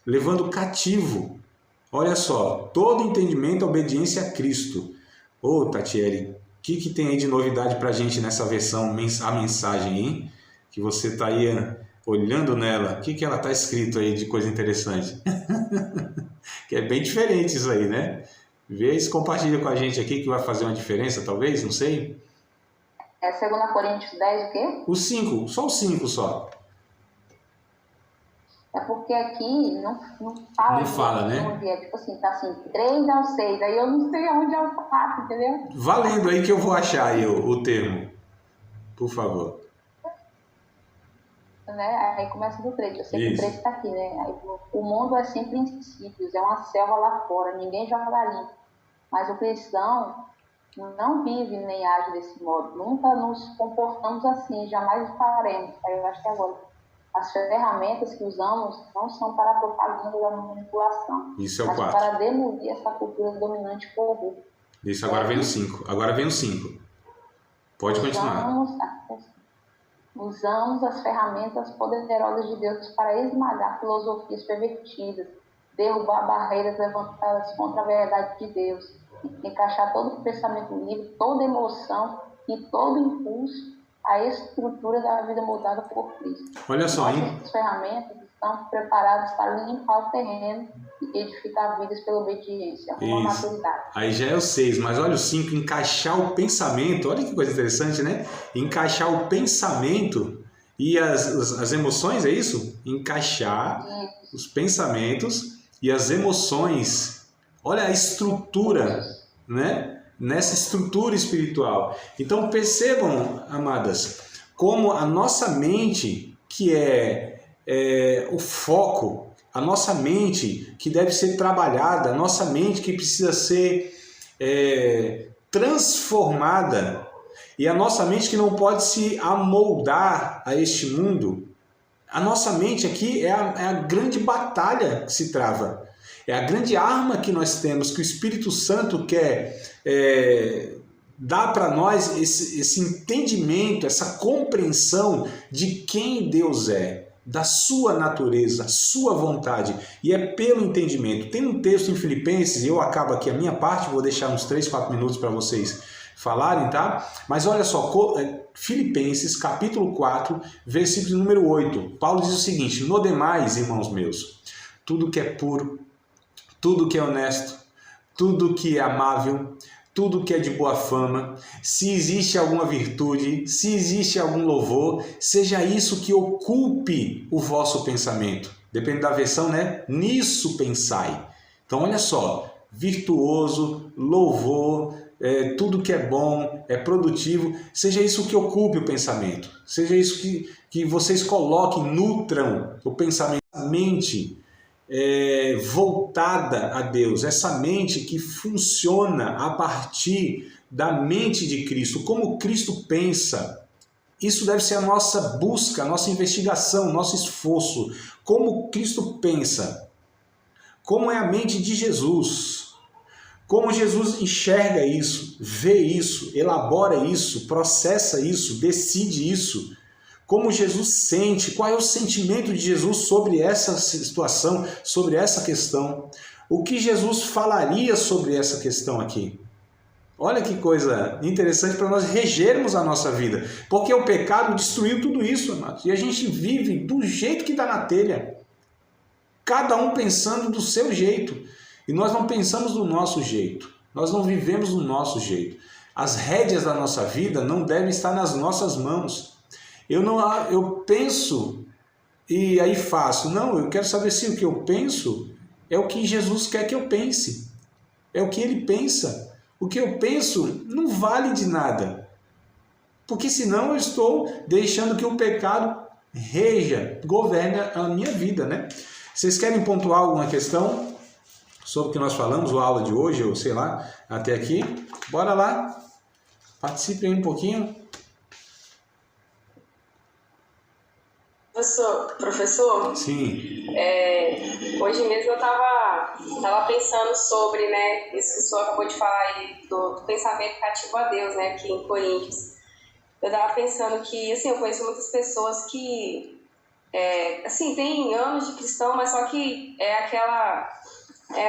Levando cativo, olha só, todo entendimento à obediência a Cristo. Ô, Tatiele, que tem aí de novidade para a gente nessa versão, a mensagem, hein? Que você está aí olhando nela. O que ela está escrito aí de coisa interessante? Que é bem diferente isso aí, né? Vê se compartilha com a gente aqui que vai fazer uma diferença, talvez, não sei. É 2 Coríntios 10 o quê? O 5, só o 5 só. É porque aqui não fala. Não fala, né? Onde é, tipo assim, tá assim, 3 ao 6. Aí eu não sei onde é o 4, entendeu? Valendo aí que eu vou achar aí o termo. Por favor. Né? Aí começa do 3. Eu sei que o Isso. 3 tá aqui, né? Aí, o mundo é sem princípios, é uma selva lá fora, ninguém joga limpo. Mas o cristão não vive nem age desse modo. Nunca nos comportamos assim, jamais o faremos. Aí eu acho que agora. As ferramentas que usamos não são para a propaganda da manipulação, Isso é o mas 4. para demolir essa cultura dominante corrupta. Isso, agora vem o 5. Agora vem o 5. Pode continuar. Usamos as ferramentas poderosas de Deus para esmagar filosofias pervertidas, derrubar barreiras levantadas contra a verdade de Deus, encaixar todo pensamento livre, toda emoção e todo impulso à estrutura da vida mudada por Cristo. Olha só, hein? Nossas ferramentas estão preparadas para limpar o terreno e edificar vidas pela obediência, com a maturidade. Aí já é o 6, mas olha o 5, encaixar o pensamento. Olha que coisa interessante, né? Encaixar o pensamento e as emoções, é isso? Encaixar os pensamentos e as emoções. Olha a estrutura, né? Nessa estrutura espiritual. Então percebam, amadas, como a nossa mente, que é o foco, a nossa mente que deve ser trabalhada, a nossa mente que precisa ser transformada, e a nossa mente que não pode se amoldar a este mundo. A nossa mente aqui é a grande batalha que se trava. É a grande arma que nós temos, que o Espírito Santo quer dar para nós esse entendimento, essa compreensão de quem Deus é, da sua natureza, a sua vontade. E é pelo entendimento. Tem um texto em Filipenses, e eu acabo aqui a minha parte, vou deixar uns 3, 4 minutos para vocês falarem, tá? Mas olha só, Filipenses, capítulo 4, versículo número 8. Paulo diz o seguinte: no demais, irmãos meus, tudo que é puro, tudo que é honesto, tudo que é amável, tudo que é de boa fama, se existe alguma virtude, se existe algum louvor, seja isso que ocupe o vosso pensamento. Depende da versão, né? Nisso pensai. Então, olha só, virtuoso, louvor, tudo que é bom, é produtivo, seja isso que ocupe o pensamento, seja isso que vocês coloquem, nutram o pensamento, a mente voltada a Deus, essa mente que funciona a partir da mente de Cristo, como Cristo pensa. Isso deve ser a nossa busca, a nossa investigação, nosso esforço. Como Cristo pensa, como é a mente de Jesus, como Jesus enxerga isso, vê isso, elabora isso, processa isso, decide isso. Como Jesus sente, qual é o sentimento de Jesus sobre essa situação, sobre essa questão. O que Jesus falaria sobre essa questão aqui? Olha que coisa interessante para nós regermos a nossa vida. Porque o pecado destruiu tudo isso, amados. E a gente vive do jeito que dá na telha. Cada um pensando do seu jeito. E nós não pensamos do nosso jeito. Nós não vivemos do nosso jeito. As rédeas da nossa vida não devem estar nas nossas mãos. Eu penso e aí faço. Não, eu quero saber se o que eu penso é o que Jesus quer que eu pense. É o que ele pensa. O que eu penso não vale de nada. Porque senão eu estou deixando que o pecado reja, governe a minha vida, né? Vocês querem pontuar alguma questão sobre o que nós falamos, ou a aula de hoje, ou sei lá, até aqui? Bora lá. Participe aí um pouquinho. Professor? Sim. Hoje mesmo eu estava pensando sobre, né, isso que o senhor acabou de falar aí, do pensamento cativo a Deus, né, aqui em Coríntios. Eu estava pensando que, assim, eu conheço muitas pessoas que, assim, tem anos de cristão, mas só que é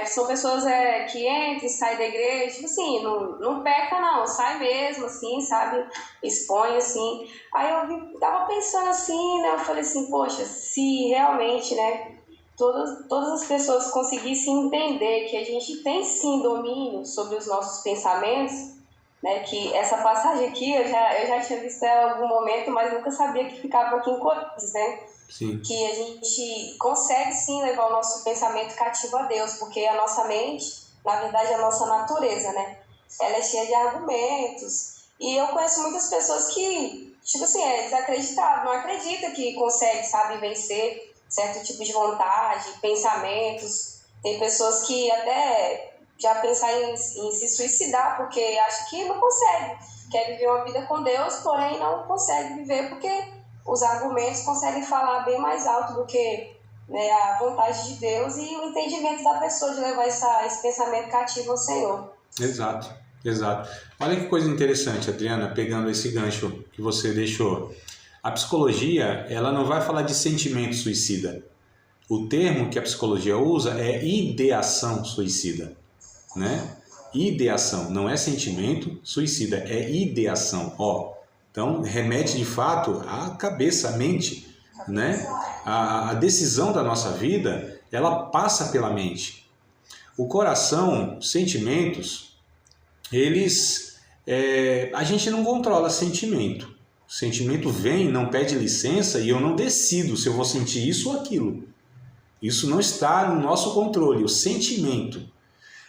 São pessoas que entram e saem da igreja, tipo assim, não peca não, sai mesmo, assim, sabe? Expõe, assim. Aí eu tava pensando assim, né? Eu falei assim, poxa, se realmente, né, todas as pessoas conseguissem entender que a gente tem sim domínio sobre os nossos pensamentos, né? Que essa passagem aqui, eu já tinha visto ela em algum momento, mas nunca sabia que ficava aqui em Coríntios, né? Sim. Que a gente consegue sim levar o nosso pensamento cativo a Deus, porque a nossa mente, na verdade, a nossa natureza, né? Ela é cheia de argumentos. E eu conheço muitas pessoas que, tipo assim, desacreditado, não acredita que consegue, sabe, vencer certo tipo de vontade, pensamentos. Tem pessoas que até já pensam em se suicidar, porque acham que não consegue. Quer viver uma vida com Deus, porém não consegue viver porque os argumentos conseguem falar bem mais alto do que, né, a vontade de Deus e o entendimento da pessoa de levar esse pensamento cativo ao Senhor. Exato, exato. Olha que coisa interessante, Adriana, pegando esse gancho que você deixou. A psicologia, ela não vai falar de sentimento suicida. O termo que a psicologia usa é ideação suicida, né? Ideação, não é sentimento suicida, é ideação, ó. Então, remete de fato à cabeça, à mente, né? A decisão da nossa vida, ela passa pela mente. O coração, sentimentos, a gente não controla sentimento. O sentimento vem, não pede licença e eu não decido se eu vou sentir isso ou aquilo. Isso não está no nosso controle, o sentimento.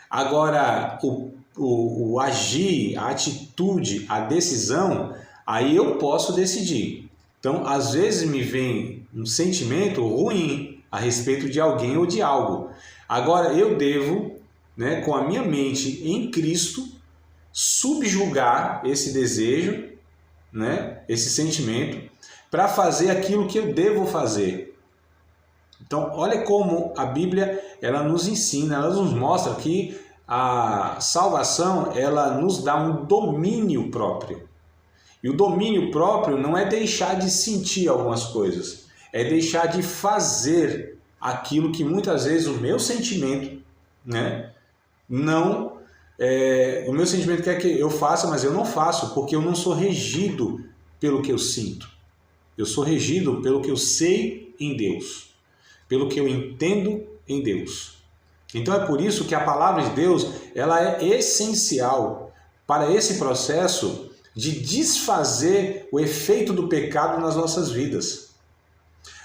Agora, o agir, a atitude, a decisão, aí eu posso decidir. Então, às vezes me vem um sentimento ruim a respeito de alguém ou de algo. Agora, eu devo, né, com a minha mente em Cristo, subjugar esse desejo, né, esse sentimento, para fazer aquilo que eu devo fazer. Então, olha como a Bíblia ela nos ensina, ela nos mostra que a salvação ela nos dá um domínio próprio. E o domínio próprio não é deixar de sentir algumas coisas, é deixar de fazer aquilo que muitas vezes o meu sentimento, né, o meu sentimento quer que eu faça, mas eu não faço, porque eu não sou regido pelo que eu sinto. Eu sou regido pelo que eu sei em Deus, pelo que eu entendo em Deus. Então é por isso que a palavra de Deus ela é essencial para esse processo de desfazer o efeito do pecado nas nossas vidas.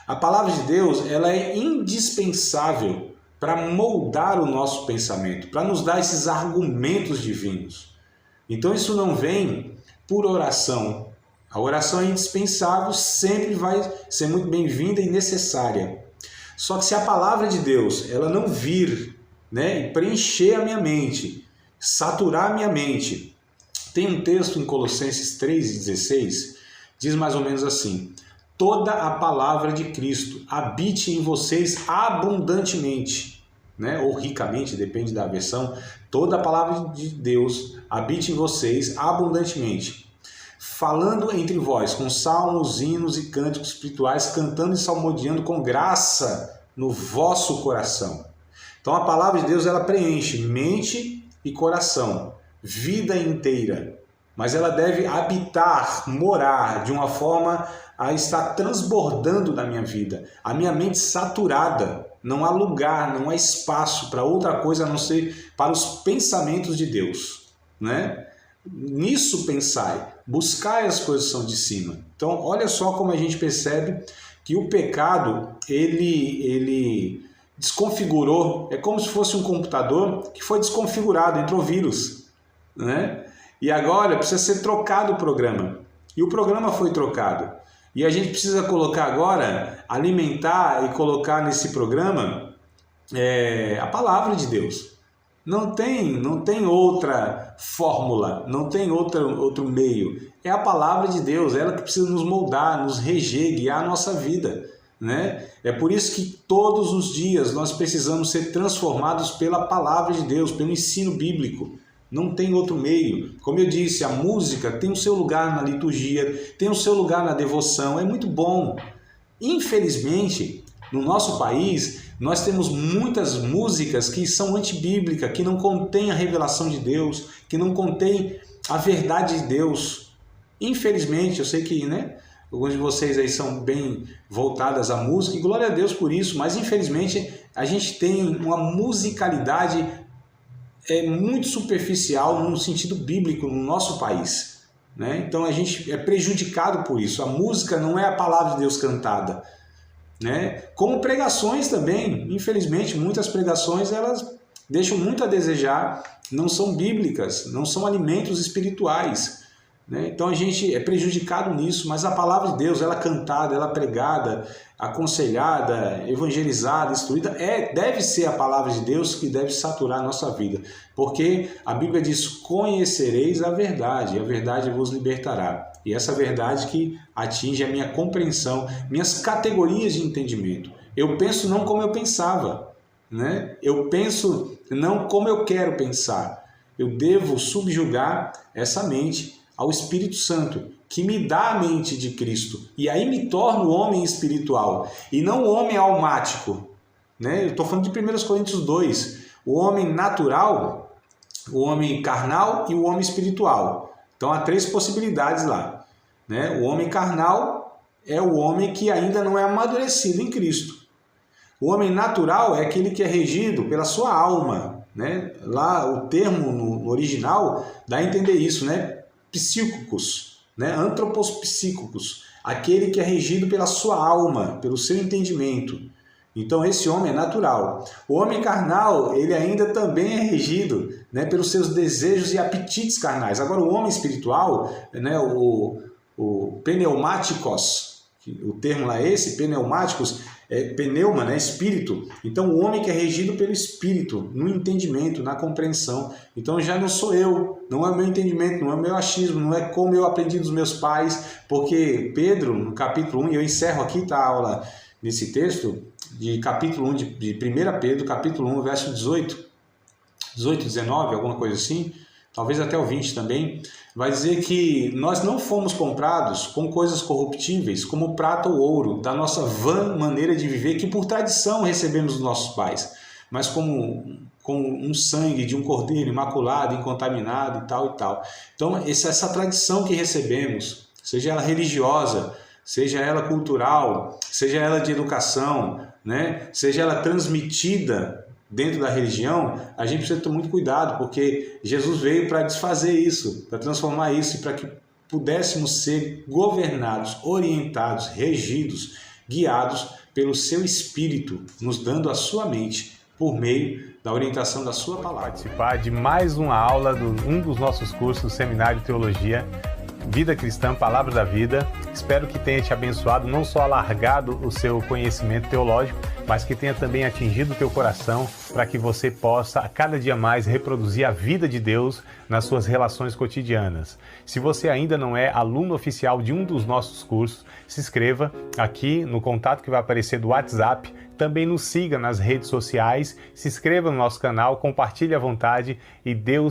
A palavra de Deus ela é indispensável para moldar o nosso pensamento, para nos dar esses argumentos divinos. Então isso não vem por oração. A oração é indispensável, sempre vai ser muito bem-vinda e necessária. Só que se a palavra de Deus ela não vir, né, e preencher a minha mente, saturar a minha mente, tem um texto em Colossenses 3,16, diz mais ou menos assim: toda a palavra de Cristo habite em vocês abundantemente, né? Ou ricamente, depende da versão. Toda a palavra de Deus habite em vocês abundantemente, falando entre vós com salmos, hinos e cânticos espirituais, cantando e salmodiando com graça no vosso coração. Então a palavra de Deus ela preenche mente e coração, vida inteira, mas ela deve habitar, morar de uma forma a estar transbordando da minha vida, a minha mente saturada, não há lugar, não há espaço para outra coisa a não ser para os pensamentos de Deus, né? Nisso pensai, buscai as coisas que são de cima. Então olha só como a gente percebe que o pecado ele desconfigurou, é como se fosse um computador que foi desconfigurado, entrou vírus, né? E agora precisa ser trocado o programa. E o programa foi trocado. E a gente precisa colocar agora, alimentar e colocar nesse programa a palavra de Deus. Não tem outra fórmula, não tem outro meio. É a palavra de Deus, ela que precisa nos moldar, nos reger, guiar a nossa vida, né? É por isso que todos os dias nós precisamos ser transformados pela palavra de Deus, pelo ensino bíblico. Não tem outro meio. Como eu disse, a música tem o seu lugar na liturgia, tem o seu lugar na devoção, é muito bom. Infelizmente, no nosso país, nós temos muitas músicas que são antibíblicas, que não contêm a revelação de Deus, que não contêm a verdade de Deus. Infelizmente, eu sei que, né, alguns de vocês aí são bem voltadas à música, e glória a Deus por isso, mas infelizmente a gente tem uma musicalidade muito superficial no sentido bíblico no nosso país, né? Então a gente é prejudicado por isso. A música não é a palavra de Deus cantada, né? Como pregações também, infelizmente muitas pregações elas deixam muito a desejar, não são bíblicas, não são alimentos espirituais, né? Então a gente é prejudicado nisso, mas a palavra de Deus, ela cantada, ela pregada, aconselhada, evangelizada, instruída, deve ser a palavra de Deus que deve saturar a nossa vida, porque a Bíblia diz: conhecereis a verdade vos libertará. E essa verdade que atinge a minha compreensão, minhas categorias de entendimento. Eu penso não como eu pensava, né? Eu penso não como eu quero pensar. Eu devo subjugar essa mente ao Espírito Santo, que me dá a mente de Cristo. E aí me torno homem espiritual, e não homem almático, né? Eu estou falando de 1 Coríntios 2. O homem natural, o homem carnal e o homem espiritual. Então há 3 possibilidades lá, né? O homem carnal é o homem que ainda não é amadurecido em Cristo. O homem natural é aquele que é regido pela sua alma, né? Lá o termo no original dá a entender isso, né? Psíquicos, né? Antropos psíquicos, aquele que é regido pela sua alma, pelo seu entendimento. Então esse homem é natural. O homem carnal, ele ainda também é regido, né, pelos seus desejos e apetites carnais. Agora o homem espiritual, né, o pneumáticos, o termo lá é esse, pneumáticos, pneuma, né, espírito. Então o homem que é regido pelo espírito, no entendimento, na compreensão. Então já não sou eu, não é o meu entendimento, não é o meu achismo, não é como eu aprendi dos meus pais, porque Pedro, no capítulo 1, e eu encerro aqui, tá, a aula nesse texto, de capítulo 1 de 1 Pedro, capítulo 1, verso 18, 19, alguma coisa assim, talvez até o 20 também, vai dizer que nós não fomos comprados com coisas corruptíveis, como prata ou ouro, da nossa vã maneira de viver, que por tradição recebemos dos nossos pais, mas como um sangue de um cordeiro imaculado, incontaminado e tal e tal. Então, essa tradição que recebemos, seja ela religiosa, seja ela cultural, seja ela de educação, né? Seja ela transmitida dentro da religião, a gente precisa ter muito cuidado, porque Jesus veio para desfazer isso, para transformar isso, e para que pudéssemos ser governados, orientados, regidos, guiados pelo seu Espírito, nos dando a sua mente, por meio da orientação da sua palavra. Participar de mais uma aula de um dos nossos cursos, Seminário de Teologia, Vida Cristã, Palavra da Vida. Espero que tenha te abençoado, não só alargado o seu conhecimento teológico, mas que tenha também atingido o teu coração, para que você possa a cada dia mais reproduzir a vida de Deus nas suas relações cotidianas. Se você ainda não é aluno oficial de um dos nossos cursos, se inscreva aqui no contato que vai aparecer do WhatsApp. Também nos siga nas redes sociais, se inscreva no nosso canal, compartilhe à vontade, e Deus